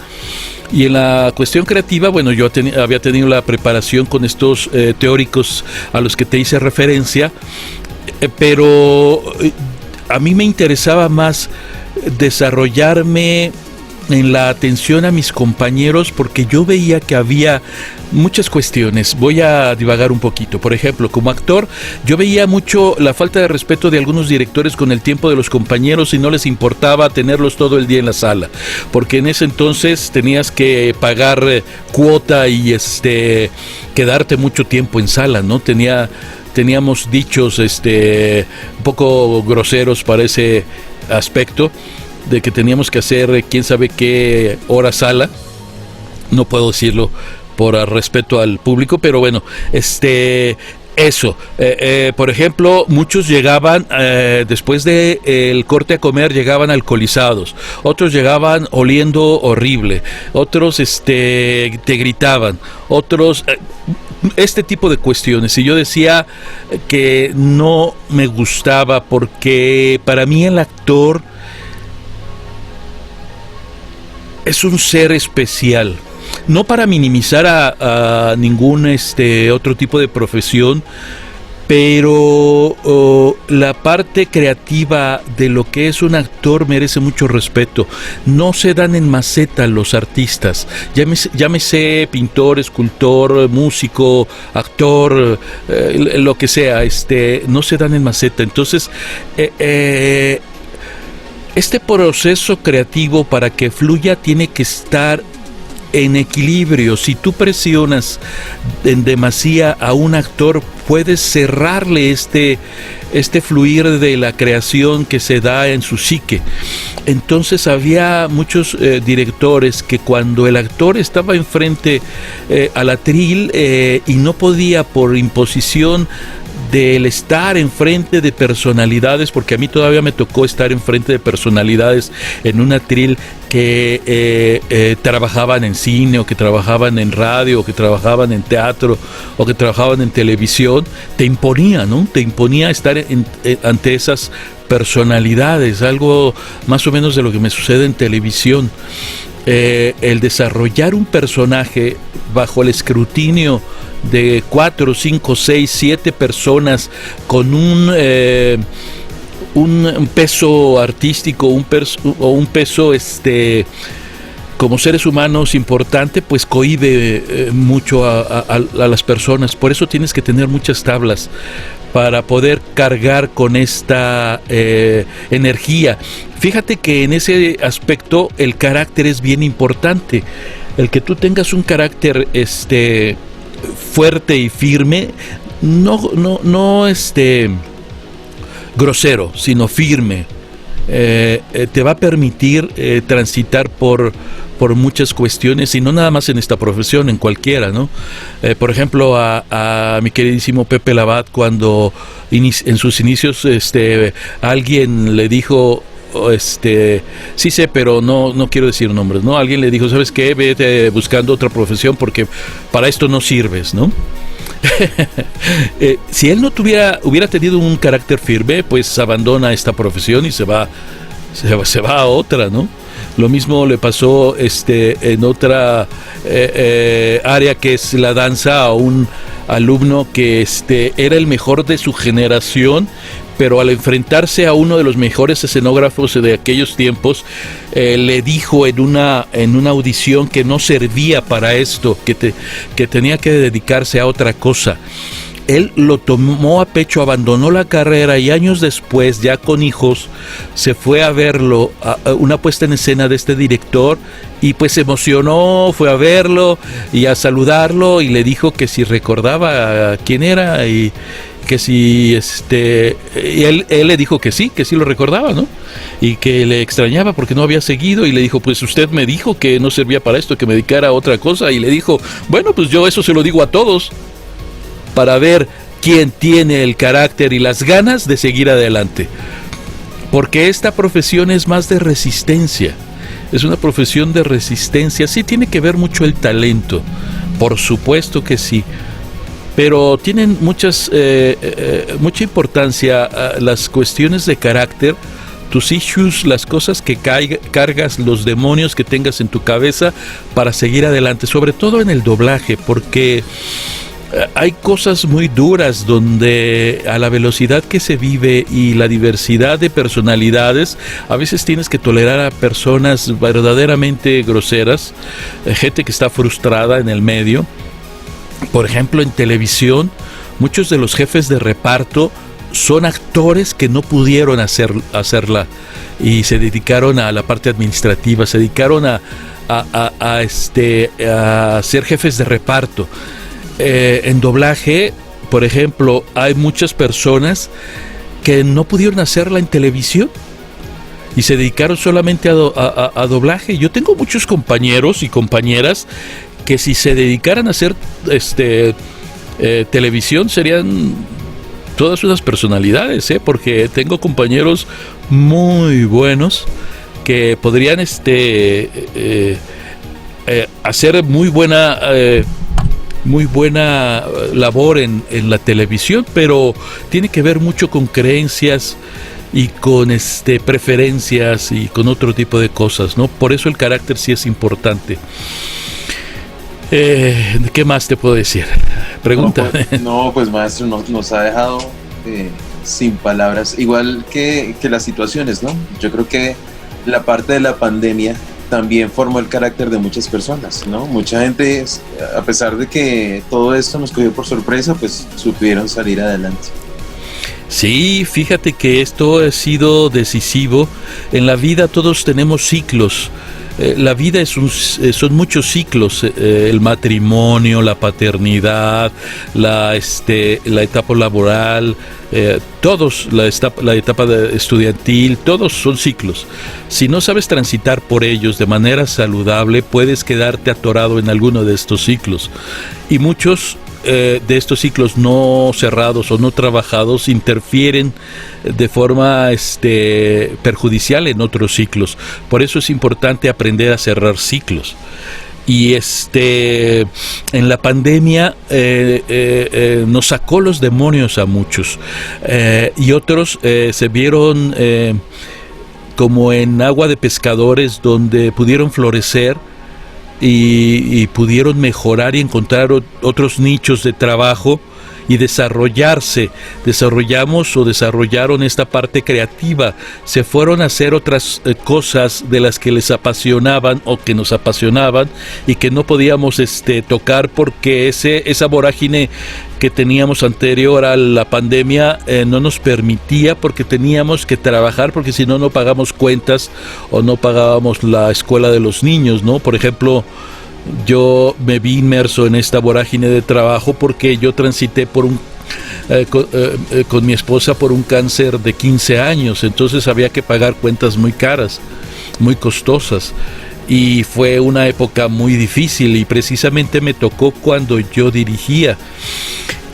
Y en la cuestión creativa, bueno, yo había tenido la preparación con estos teóricos a los que te hice referencia, pero a mí me interesaba más desarrollarme en la atención a mis compañeros, porque yo veía que había muchas cuestiones. Voy a divagar un poquito. Por ejemplo, como actor, yo veía mucho la falta de respeto de algunos directores con el tiempo de los compañeros y no les importaba tenerlos todo el día en la sala, porque en ese entonces tenías que pagar cuota y quedarte mucho tiempo en sala, ¿no? Teníamos dichos un poco groseros para ese aspecto, de que teníamos que hacer quién sabe qué hora sala. No puedo decirlo por respeto al público, pero bueno, eso. Por ejemplo, muchos llegaban después de el corte a comer, llegaban alcoholizados, otros llegaban oliendo horrible, otros te gritaban, otros este tipo de cuestiones. Y yo decía que no me gustaba, porque para mí el actor es un ser especial. No para minimizar a ningún otro tipo de profesión, pero la parte creativa de lo que es un actor merece mucho respeto. No se dan en maceta los artistas, llámese pintor, escultor, músico, actor, lo que sea, no se dan en maceta. Entonces, este proceso creativo, para que fluya, tiene que estar en equilibrio. Si tú presionas en demasía a un actor, puedes cerrarle este fluir de la creación que se da en su psique. Entonces había muchos directores que, cuando el actor estaba enfrente al atril y no podía, por imposición del estar enfrente de personalidades, porque a mí todavía me tocó estar enfrente de personalidades en un atril que trabajaban en cine, o que trabajaban en radio, o que trabajaban en teatro, o que trabajaban en televisión, te imponía, ¿no? Te imponía estar ante esas personalidades, algo más o menos de lo que me sucede en televisión. El desarrollar un personaje bajo el escrutinio de 4, 5, 6, 7 personas con un peso artístico, un peso como seres humanos importante, pues cohíbe mucho a las personas. Por eso tienes que tener muchas tablas para poder cargar con esta energía. Fíjate que en ese aspecto el carácter es bien importante. El que tú tengas un carácter fuerte y firme, no grosero, sino firme, te va a permitir transitar por muchas cuestiones, y no nada más en esta profesión, en cualquiera, ¿no? Por ejemplo, a mi queridísimo Pepe Labat, cuando en sus inicios alguien le dijo, sí sé, pero no quiero decir nombres, ¿no? Alguien le dijo, ¿sabes qué? Vete buscando otra profesión, porque para esto no sirves, ¿no? Si él no hubiera tenido un carácter firme, pues abandona esta profesión y se va a otra, ¿no? Lo mismo le pasó en otra área, que es la danza, a un alumno que era el mejor de su generación, pero al enfrentarse a uno de los mejores escenógrafos de aquellos tiempos, le dijo en una audición que no servía para esto, que tenía que dedicarse a otra cosa. Él lo tomó a pecho, abandonó la carrera, y años después, ya con hijos, se fue a verlo, a una puesta en escena de este director, y pues se emocionó, fue a verlo y a saludarlo, y le dijo que si recordaba quién era, y que si y él le dijo que sí lo recordaba, ¿no? Y que le extrañaba porque no había seguido, y le dijo, pues usted me dijo que no servía para esto, que me dedicara a otra cosa, y le dijo, bueno, pues yo eso se lo digo a todos, para ver quién tiene el carácter y las ganas de seguir adelante, porque esta profesión es más de resistencia, Es una profesión de resistencia. Sí tiene que ver mucho el talento, por supuesto que sí, pero tienen mucha importancia las cuestiones de carácter, tus issues, las cosas que cargas, los demonios que tengas en tu cabeza para seguir adelante, sobre todo en el doblaje, porque hay cosas muy duras donde a la velocidad que se vive y la diversidad de personalidades, a veces tienes que tolerar a personas verdaderamente groseras, gente que está frustrada en el medio. Por ejemplo, en televisión, muchos de los jefes de reparto son actores que no pudieron hacerla y se dedicaron a la parte administrativa, se dedicaron a ser jefes de reparto. En doblaje, por ejemplo, hay muchas personas que no pudieron hacerla en televisión y se dedicaron solamente a doblaje. Yo tengo muchos compañeros y compañeras que si se dedicaran a hacer televisión serían todas unas personalidades, porque tengo compañeros muy buenos que podrían hacer muy buena labor en la televisión, pero tiene que ver mucho con creencias y con preferencias y con otro tipo de cosas, ¿no? Por eso el carácter sí es importante. ¿Qué más te puedo decir? Pregunta. Pues maestro, nos ha dejado sin palabras, igual que las situaciones, ¿no? Yo creo que la parte de la pandemia también formó el carácter de muchas personas, ¿no? Mucha gente, a pesar de que todo esto nos cogió por sorpresa, pues supieron salir adelante. Sí, fíjate que esto ha sido decisivo. En la vida todos tenemos ciclos. La vida son muchos ciclos, el matrimonio, la paternidad, la etapa laboral, todos, la etapa estudiantil, todos son ciclos. Si no sabes transitar por ellos de manera saludable, puedes quedarte atorado en alguno de estos ciclos. Y muchos de estos ciclos no cerrados o no trabajados interfieren de forma perjudicial en otros ciclos. Por eso es importante aprender a cerrar ciclos. Y en la pandemia nos sacó los demonios a muchos, y otros se vieron como en agua de pescadores, donde pudieron florecer y pudieron mejorar y encontrar otros nichos de trabajo y desarrollaron esta parte creativa, se fueron a hacer otras cosas de las que les apasionaban o que nos apasionaban y que no podíamos tocar porque esa vorágine que teníamos anterior a la pandemia no nos permitía, porque teníamos que trabajar, porque si no, no pagamos cuentas o no pagábamos la escuela de los niños, ¿no? Por ejemplo, yo me vi inmerso en esta vorágine de trabajo porque yo transité con mi esposa por un cáncer de 15 años, entonces había que pagar cuentas muy caras, muy costosas, y fue una época muy difícil, y precisamente me tocó cuando yo dirigía.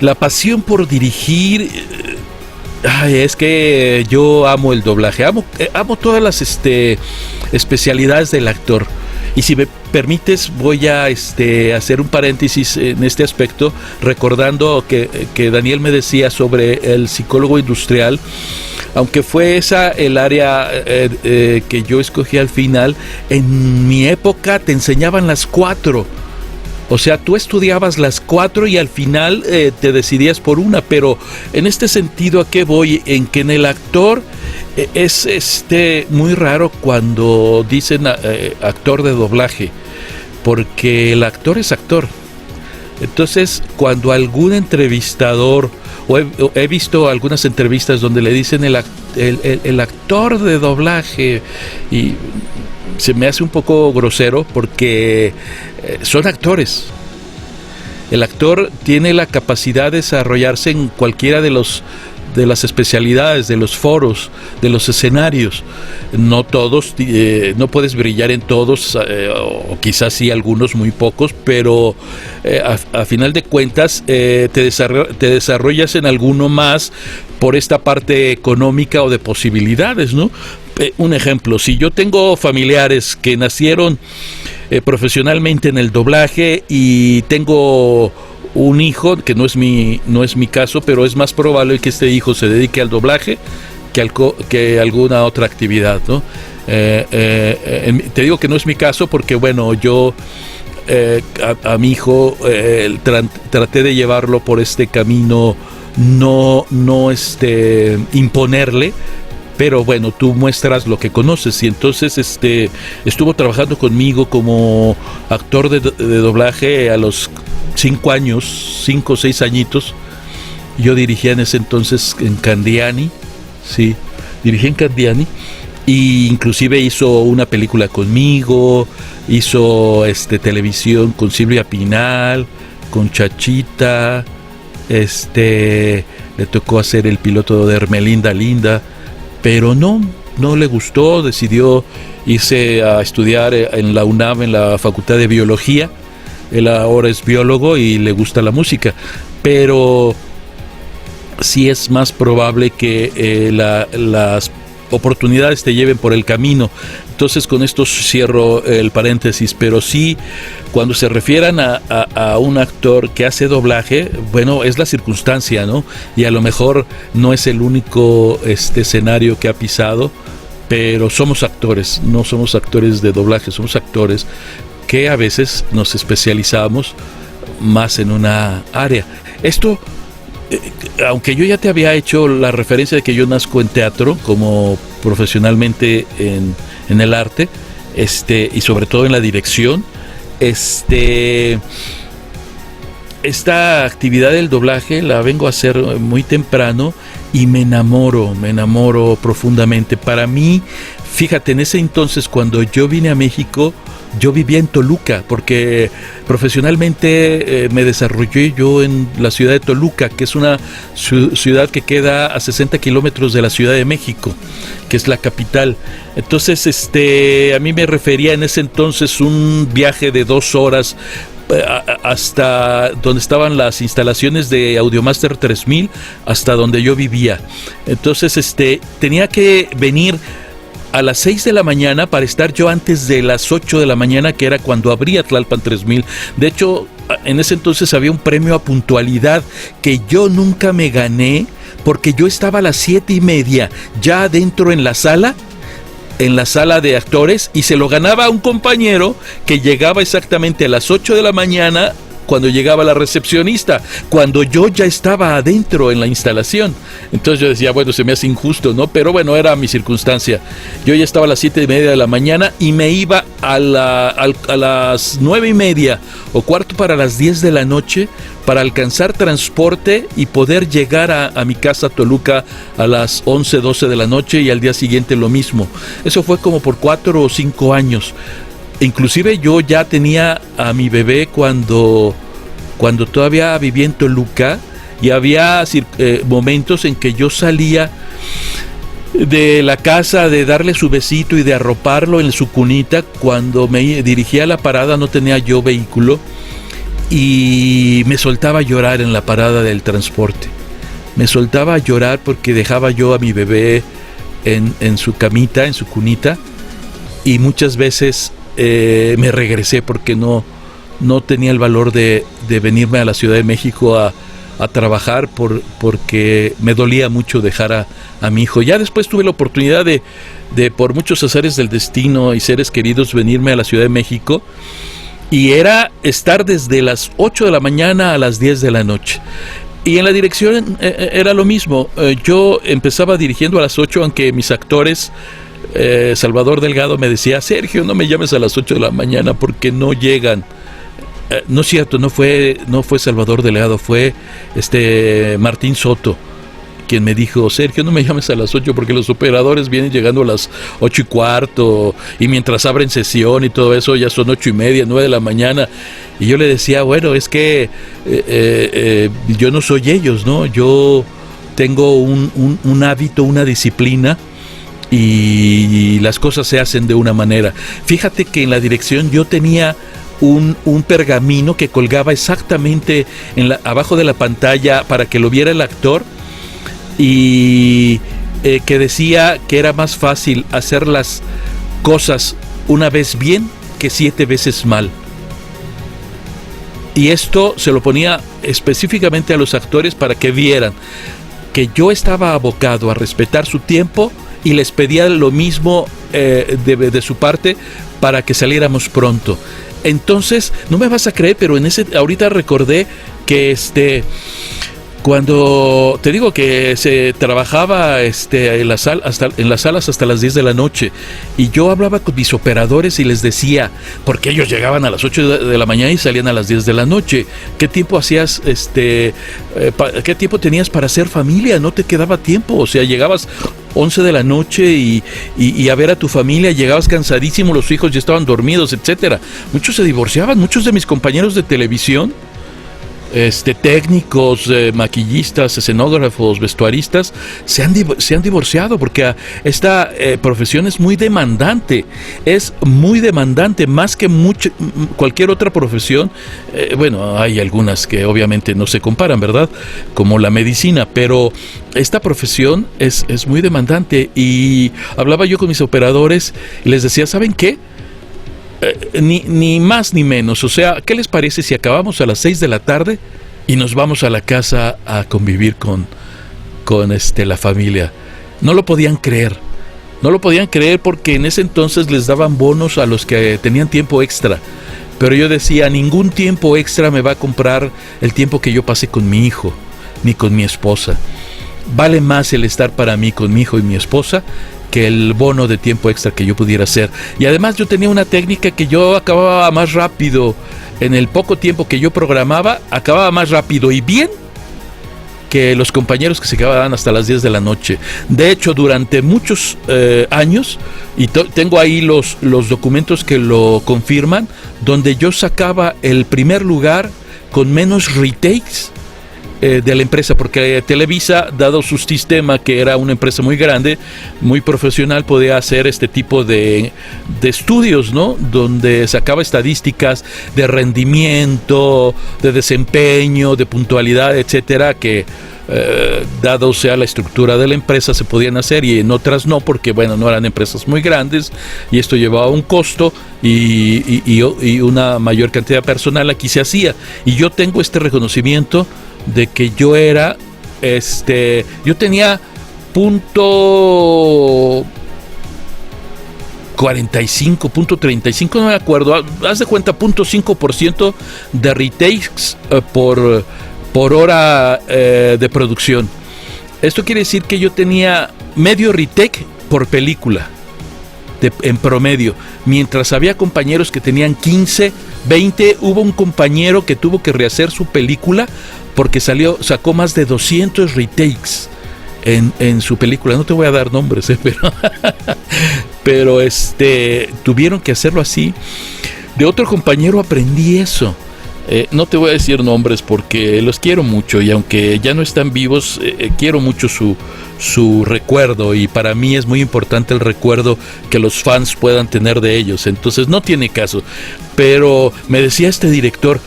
La pasión por dirigir, es que yo amo el doblaje, amo todas las especialidades del actor. Y si me permites, voy a hacer un paréntesis en este aspecto, recordando que Daniel me decía sobre el psicólogo industrial. Aunque fue esa el área que yo escogí al final, en mi época te enseñaban las 4. O sea, tú estudiabas las 4 y al final te decidías por una. Pero en este sentido, ¿a qué voy? En que en el actor es muy raro cuando dicen actor de doblaje, porque el actor es actor. Entonces, cuando algún entrevistador, o he visto algunas entrevistas donde le dicen el actor de doblaje, y se me hace un poco grosero porque son actores. El actor tiene la capacidad de desarrollarse en cualquiera de las especialidades, de los foros, de los escenarios. No todos, no puedes brillar en todos, o quizás sí algunos, muy pocos, pero a final de cuentas te desarrollas en alguno más por esta parte económica o de posibilidades, ¿no? Un ejemplo, si yo tengo familiares que nacieron profesionalmente en el doblaje y tengo un hijo, que no es mi caso, pero es más probable que este hijo se dedique al doblaje que a alguna otra actividad, ¿no? Te digo que no es mi caso porque, bueno, yo a mi hijo traté de llevarlo por este camino, no imponerle, pero bueno, tú muestras lo que conoces, y entonces estuvo trabajando conmigo como actor de doblaje a los 5 o 6 añitos. Yo dirigía en ese entonces en Candiani, sí, dirigí en Candiani, y inclusive hizo una película conmigo, hizo televisión con Silvia Pinal, con Chachita, le tocó hacer el piloto de Hermelinda Linda, pero no le gustó, decidió irse a estudiar en la UNAM, en la Facultad de Biología. Él ahora es biólogo y le gusta la música, pero sí es más probable que las oportunidades te lleven por el camino. Entonces, con esto cierro el paréntesis, pero sí, cuando se refieran a un actor que hace doblaje, bueno, es la circunstancia, ¿no? Y a lo mejor no es el único escenario que ha pisado, pero somos actores, no somos actores de doblaje, somos actores que a veces nos especializamos más en una área. Esto, aunque yo ya te había hecho la referencia de que yo nazco en teatro, como profesionalmente en el arte, y sobre todo en la dirección, esta actividad del doblaje la vengo a hacer muy temprano y me enamoro profundamente. Para mí, fíjate, en ese entonces, cuando yo vine a México, yo vivía en Toluca, porque profesionalmente me desarrollé yo en la ciudad de Toluca, que es una ciudad que queda a 60 kilómetros de la Ciudad de México, que es la capital. Entonces, a mí me refería en ese entonces un viaje de 2 horas hasta donde estaban las instalaciones de Audiomaster 3000, hasta donde yo vivía. Entonces, tenía que venir a las 6 de la mañana para estar yo antes de las 8 de la mañana, que era cuando abría Tlalpan 3000. De hecho, en ese entonces había un premio a puntualidad que yo nunca me gané, porque yo estaba a las 7:30 ya adentro en la sala de actores, y se lo ganaba a un compañero que llegaba exactamente a las 8 de la mañana cuando llegaba la recepcionista, cuando yo ya estaba adentro en la instalación. Entonces yo decía, bueno, se me hace injusto, ¿no? Pero bueno, era mi circunstancia. Yo ya estaba a las 7:30 de la mañana y me iba a las 9:30 o cuarto para las 10 de la noche para alcanzar transporte y poder llegar a mi casa Toluca a las 11, 12 de la noche, y al día siguiente lo mismo. Eso fue como por 4 o 5 años. Inclusive yo ya tenía a mi bebé cuando todavía vivía en Toluca, y había momentos en que yo salía de la casa de darle su besito y de arroparlo en su cunita. Cuando me dirigía a la parada no tenía yo vehículo, y me soltaba a llorar en la parada del transporte. Me soltaba a llorar porque dejaba yo a mi bebé en su camita, en su cunita, y muchas veces me regresé porque no tenía el valor de venirme a la Ciudad de México a trabajar, porque me dolía mucho dejar a mi hijo. Ya después tuve la oportunidad de por muchos azares del destino y seres queridos, venirme a la Ciudad de México, y era estar desde las 8 de la mañana a las 10 de la noche. Y en la dirección era lo mismo. Yo empezaba dirigiendo a las 8, aunque mis actores, Salvador Delgado me decía, Sergio, no me llames a las 8 de la mañana porque no llegan. No es cierto, no fue Salvador Delgado, fue Martín Soto quien me dijo, Sergio, no me llames a las 8 porque los operadores vienen llegando a las 8:15, y mientras abren sesión y todo eso ya son 8:30, 9 de la mañana. Y yo le decía, bueno, es que yo no soy ellos, ¿no? Yo tengo un hábito, una disciplina, y las cosas se hacen de una manera. Fíjate que en la dirección yo tenía un pergamino que colgaba exactamente abajo de la pantalla para que lo viera el actor, y que decía que era más fácil hacer las cosas una vez bien que 7 veces mal. Y esto se lo ponía específicamente a los actores para que vieran que yo estaba abocado a respetar su tiempo, y les pedía lo mismo de su parte para que saliéramos pronto. Entonces, no me vas a creer, pero ahorita recordé que cuando te digo que se trabajaba en las salas hasta las 10 de la noche, y yo hablaba con mis operadores y les decía, porque ellos llegaban a las 8 de la mañana y salían a las 10 de la noche, ¿qué tiempo hacías, qué tiempo tenías para hacer familia? No te quedaba tiempo, o sea, llegabas 11 de la noche y a ver a tu familia, llegabas cansadísimo, los hijos ya estaban dormidos, etcétera. Muchos se divorciaban, muchos de mis compañeros de televisión, técnicos, maquillistas, escenógrafos, vestuaristas, se han divorciado, porque esta profesión es muy demandante, más que cualquier otra profesión. Bueno, hay algunas que obviamente no se comparan, ¿verdad? Como la medicina, pero esta profesión es muy demandante. Y hablaba yo con mis operadores y les decía, ¿saben qué? Ni más ni menos, o sea, ¿qué les parece si acabamos a las 6 de la tarde y nos vamos a la casa a convivir con la familia? No lo podían creer porque en ese entonces les daban bonos a los que tenían tiempo extra, pero yo decía, ningún tiempo extra me va a comprar el tiempo que yo pasé con mi hijo, ni con mi esposa. Vale más el estar para mí con mi hijo y mi esposa que el bono de tiempo extra que yo pudiera hacer. Y además yo tenía una técnica que yo acababa más rápido, en el poco tiempo que yo programaba, acababa más rápido y bien que los compañeros que se quedaban hasta las 10 de la noche. De hecho, durante muchos años, y tengo ahí los documentos que lo confirman, donde yo sacaba el primer lugar con menos retakes de la empresa, porque Televisa, dado su sistema, que era una empresa muy grande, muy profesional, podía hacer este tipo de estudios, ¿no? Donde sacaba estadísticas de rendimiento, de desempeño, de puntualidad, etcétera, que dado sea la estructura de la empresa se podían hacer, y en otras no, porque bueno, no eran empresas muy grandes y esto llevaba un costo y una mayor cantidad de personal. Aquí se hacía, y yo tengo este reconocimiento de que yo era, yo tenía .45, no me acuerdo, haz de cuenta, 0.5% de retakes por hora de producción. Esto quiere decir que yo tenía medio retake por película, en promedio, mientras había compañeros que tenían 15, 20. Hubo un compañero que tuvo que rehacer su película porque sacó más de 200 retakes en su película. No te voy a dar nombres, pero tuvieron que hacerlo así. De otro compañero aprendí eso. No te voy a decir nombres porque los quiero mucho, y aunque ya no están vivos, quiero mucho su recuerdo, y para mí es muy importante el recuerdo que los fans puedan tener de ellos. Entonces no tiene caso. Pero me decía este director,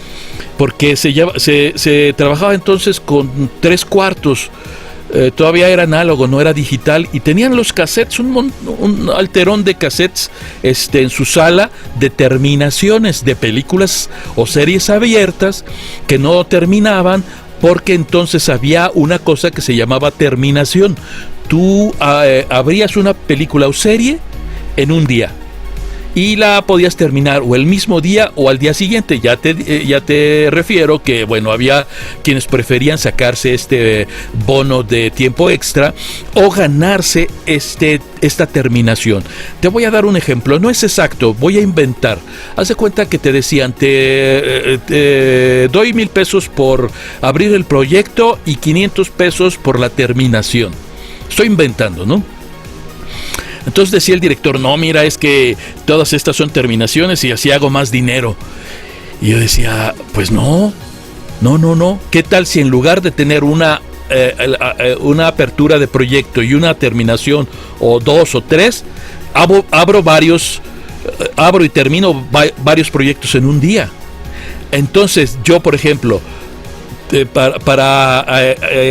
porque se trabajaba entonces con 3/4, todavía era análogo, no era digital, y tenían los cassettes, un alterón de cassettes en su sala, de terminaciones de películas o series abiertas que no terminaban, porque entonces había una cosa que se llamaba terminación. Tú abrías una película o serie en un día y la podías terminar o el mismo día o al día siguiente. Ya te refiero que, bueno, había quienes preferían sacarse este bono de tiempo extra o ganarse esta terminación. Te voy a dar un ejemplo, no es exacto, voy a inventar. Haz de cuenta que te decían, te doy 1,000 pesos por abrir el proyecto y 500 pesos por la terminación. Estoy inventando, ¿no? Entonces decía el director, no, mira, es que todas estas son terminaciones y así hago más dinero. Y yo decía, pues no. ¿Qué tal si en lugar de tener una una apertura de proyecto y una terminación, o 2 o 3, abro y termino varios proyectos en un día. Entonces yo, por ejemplo, para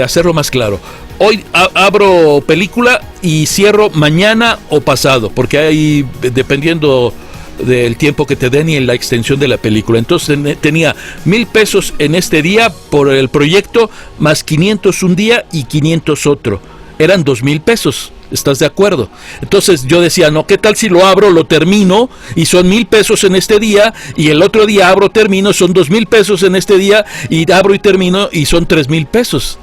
hacerlo más claro, hoy abro película y cierro mañana o pasado, porque hay, dependiendo del tiempo que te den y en la extensión de la película. Entonces tenía 1,000 pesos en este día por el proyecto, más 500 un día y 500 otro. Eran 2,000 pesos. ¿Estás de acuerdo? Entonces yo decía, no, ¿qué tal si lo abro, lo termino y son 1,000 pesos en este día, y el otro día abro, termino, son 2,000 pesos en este día, y abro y termino y son 3,000 pesos?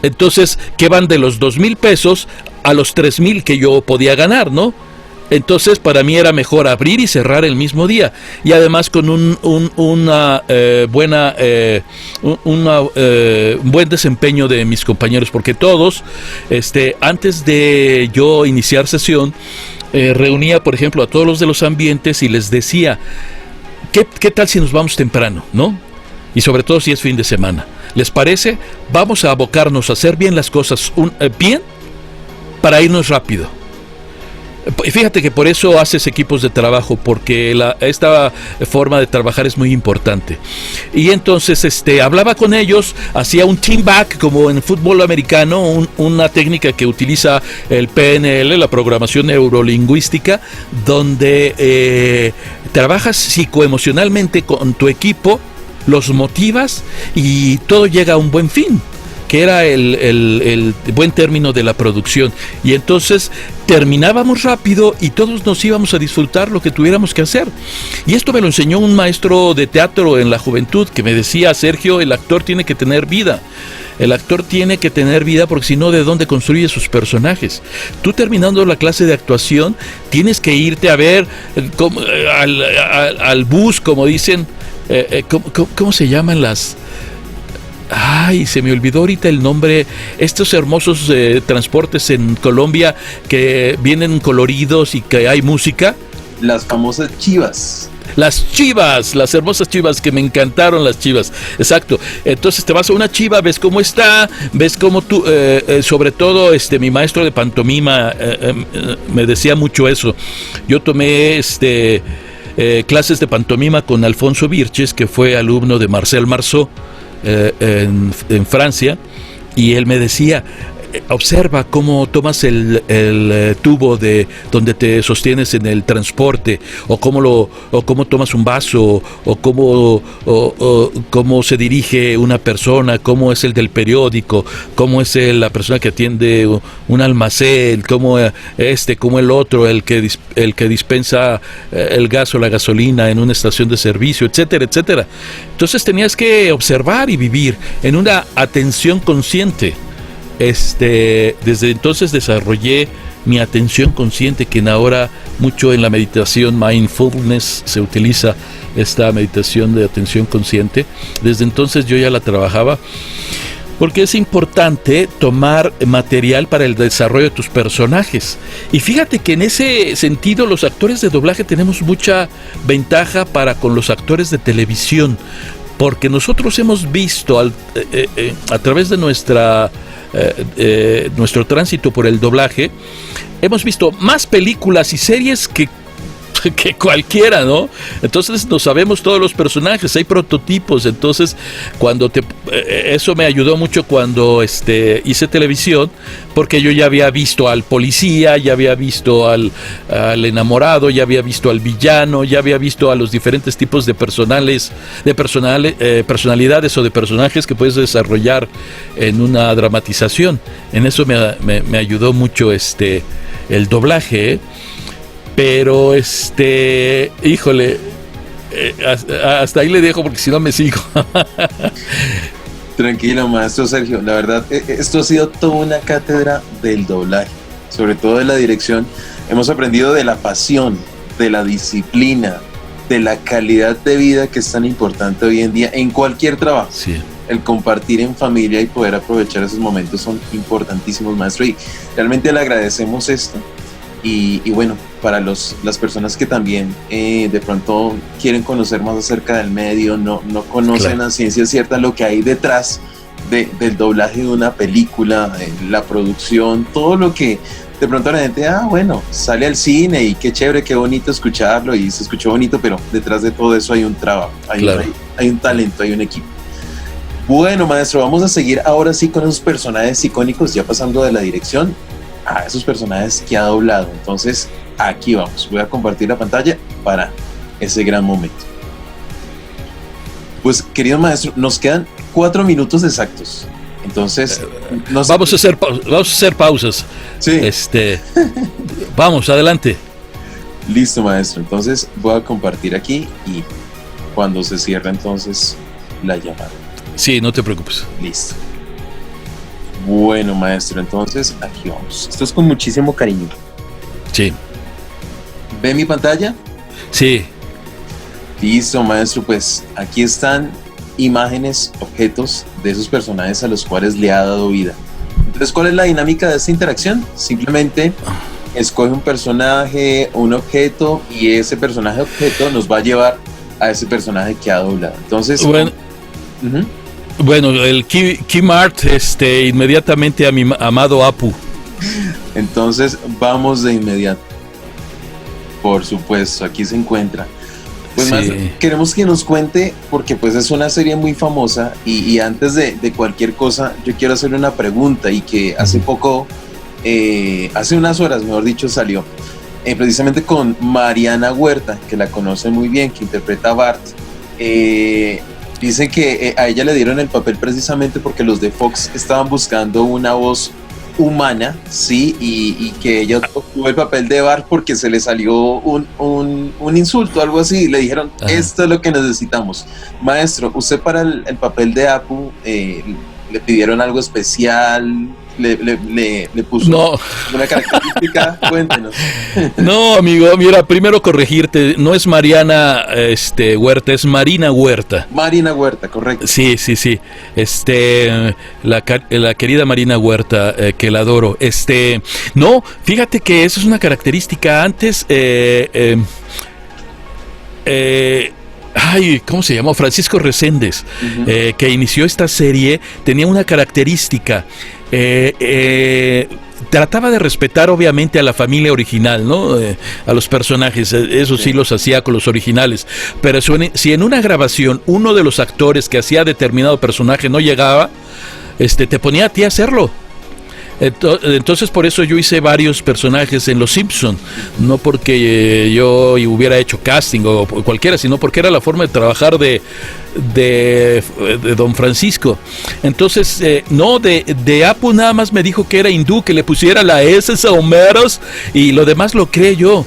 Entonces, ¿qué van de los 2,000 pesos a los 3,000 que yo podía ganar, no? Entonces, para mí era mejor abrir y cerrar el mismo día, y además con un buen desempeño de mis compañeros, porque todos, antes de yo iniciar sesión, reunía, por ejemplo, a todos los de los ambientes y les decía, ¿qué tal si nos vamos temprano, no? Y sobre todo si es fin de semana. ¿Les parece? Vamos a abocarnos a hacer bien las cosas bien para irnos rápido. Fíjate que por eso haces equipos de trabajo, porque esta forma de trabajar es muy importante. Y entonces hablaba con ellos, hacía un team back como en fútbol americano, una técnica que utiliza el PNL, la programación neurolingüística, donde trabajas psicoemocionalmente con tu equipo, los motivas y todo llega a un buen fin, que era el buen término de la producción. Y entonces terminábamos rápido y todos nos íbamos a disfrutar lo que tuviéramos que hacer. Y esto me lo enseñó un maestro de teatro en la juventud, que me decía, Sergio, el actor tiene que tener vida. El actor tiene que tener vida, porque si no, ¿de dónde construye sus personajes? Tú, terminando la clase de actuación, tienes que irte a ver al bus, como dicen. ¿Cómo se llaman las...? Ay, se me olvidó ahorita el nombre. Estos hermosos transportes en Colombia que vienen coloridos y que hay música. Las famosas chivas. Las chivas, las hermosas chivas, que me encantaron las chivas. Exacto. Entonces te vas a una chiva, ves cómo está, ves cómo tú, sobre todo mi maestro de pantomima me decía mucho eso. Yo tomé clases de pantomima con Alfonso Birches, que fue alumno de Marcel Marceau en Francia, y él me decía, observa cómo tomas el tubo de donde te sostienes en el transporte, o cómo tomas un vaso, o cómo se dirige una persona, cómo es el del periódico, cómo es la persona que atiende un almacén, cómo el otro, el que dispensa el gas o la gasolina en una estación de servicio, etcétera, etcétera. Entonces tenías que observar y vivir en una atención consciente. Desde entonces desarrollé mi atención consciente, que ahora mucho en la meditación mindfulness se utiliza esta meditación de atención consciente. Desde entonces yo ya la trabajaba, porque es importante tomar material para el desarrollo de tus personajes. Y fíjate que en ese sentido los actores de doblaje tenemos mucha ventaja para con los actores de televisión, porque nosotros hemos visto a través de nuestro tránsito por el doblaje, hemos visto más películas y series que cualquiera, ¿no? Entonces nos sabemos todos los personajes, hay prototipos. Entonces eso me ayudó mucho cuando hice televisión, porque yo ya había visto al policía, ya había visto al enamorado, ya había visto al villano, ya había visto a los diferentes tipos de personalidades o de personajes que puedes desarrollar en una dramatización. En eso me ayudó mucho el doblaje, pero híjole, hasta ahí le dejo, porque si no me sigo. Tranquilo, maestro Sergio, la verdad, esto ha sido toda una cátedra del doblaje, sobre todo de la dirección. Hemos aprendido de la pasión, de la disciplina, de la calidad de vida, que es tan importante hoy en día en cualquier trabajo. Sí. El compartir en familia y poder aprovechar esos momentos son importantísimos, maestro, y realmente le agradecemos esto. Y bueno, para las personas que también de pronto quieren conocer más acerca del medio, no conocen, claro, a ciencia cierta lo que hay detrás del doblaje de una película, la producción, todo lo que de pronto la gente, bueno, sale al cine y qué chévere, qué bonito escucharlo y se escuchó bonito, pero detrás de todo eso hay un trabajo, hay un talento, hay un equipo. Bueno, maestro, vamos a seguir ahora sí con esos personajes icónicos, ya pasando de la dirección a esos personajes que ha doblado. Entonces, aquí vamos, voy a compartir la pantalla para ese gran momento. Pues, querido maestro, nos quedan 4 minutos exactos. Entonces, vamos a hacer pausas. Sí. Vamos, adelante. Listo, maestro. Entonces, voy a compartir aquí y cuando se cierre entonces la llamada. Sí, no te preocupes. Listo. Bueno, maestro, entonces aquí vamos. Esto es con muchísimo cariño. Sí. ¿Ve mi pantalla? Sí. Listo, maestro, pues aquí están imágenes, objetos de esos personajes a los cuales le ha dado vida. Entonces, ¿cuál es la dinámica de esta interacción? Simplemente escoge un personaje, un objeto, y ese personaje objeto nos va a llevar a ese personaje que ha doblado. Entonces, bueno, el Keymart, inmediatamente a mi amado Apu. Entonces, vamos de inmediato. Por supuesto, aquí se encuentra. Pues sí. Más, queremos que nos cuente, porque pues es una serie muy famosa y antes de cualquier cosa, yo quiero hacerle una pregunta y que hace poco, hace unas horas, mejor dicho, salió precisamente con Mariana Huerta, que la conoce muy bien, que interpreta a Bart. Dice que a ella le dieron el papel precisamente porque los de Fox estaban buscando una voz humana, sí, y que ella obtuvo el papel de Bart porque se le salió un insulto, algo así, le dijeron, esto es lo que necesitamos. Maestro, usted para el papel de Apu, ¿le pidieron algo especial? ¿Le puso una característica? Cuéntenos. No, amigo, mira, primero corregirte, no es Mariana Huerta, es Marina Huerta. Marina Huerta, correcto. Sí. La querida Marina Huerta, que la adoro. No, fíjate que eso es una característica. Antes, ¿cómo se llamó? Francisco Reséndez, que inició esta serie, tenía una característica. Trataba de respetar obviamente a la familia original, ¿no? A los personajes, eso sí los hacía con los originales, pero si en una grabación uno de los actores que hacía determinado personaje no llegaba, te ponía a ti a hacerlo. Entonces por eso yo hice varios personajes en Los Simpson, no porque yo hubiera hecho casting o cualquiera, sino porque era la forma de trabajar de don Francisco. Entonces de Apu nada más me dijo que era hindú, que le pusiera la S a Homeros, y lo demás lo creé yo.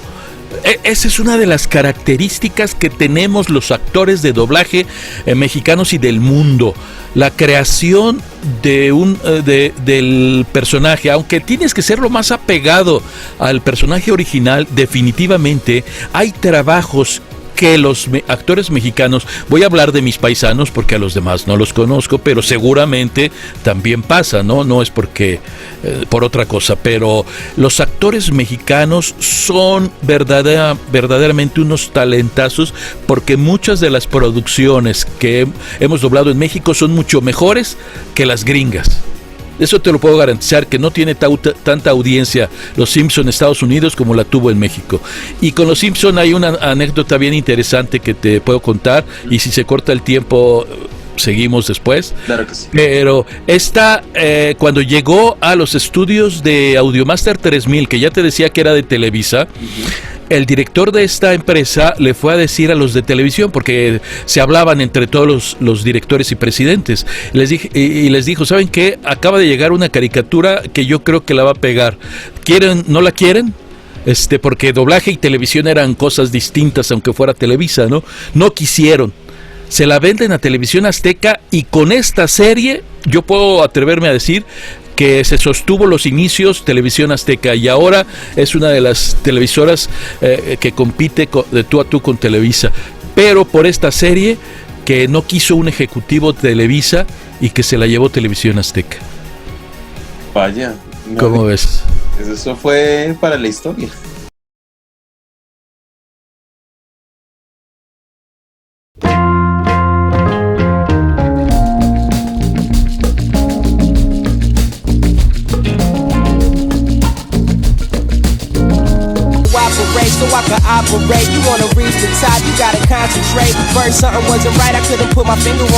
Esa es una de las características que tenemos los actores de doblaje mexicanos y del mundo, la creación del personaje. Aunque tienes que ser lo más apegado al personaje original, definitivamente hay trabajos que los actores mexicanos, voy a hablar de mis paisanos porque a los demás no los conozco, pero seguramente también pasa, no es porque por otra cosa, pero los actores mexicanos son verdaderamente unos talentazos, porque muchas de las producciones que hemos doblado en México son mucho mejores que las gringas. Eso te lo puedo garantizar, que no tiene tanta audiencia Los Simpson en Estados Unidos como la tuvo en México. Y con Los Simpson hay una anécdota bien interesante que te puedo contar, y si se corta el tiempo seguimos después. Claro que sí. Pero cuando llegó a los estudios de Audiomaster 3000, que ya te decía que era de Televisa, el director de esta empresa le fue a decir a los de televisión, porque se hablaban entre todos los directores y presidentes, les dijo, ¿saben qué? Acaba de llegar una caricatura que yo creo que la va a pegar. ¿No la quieren? Porque doblaje y televisión eran cosas distintas, aunque fuera Televisa, ¿no? No quisieron. Se la venden a Televisión Azteca, y con esta serie yo puedo atreverme a decir que se sostuvo los inicios Televisión Azteca, y ahora es una de las televisoras que compite de tú a tú con Televisa, pero por esta serie que no quiso un ejecutivo de Televisa y que se la llevó Televisión Azteca. Vaya. ¿Cómo ves? Eso fue para la historia. so I could operate. You wanna reach the top, you gotta concentrate. First something wasn't right, I couldn't put my finger on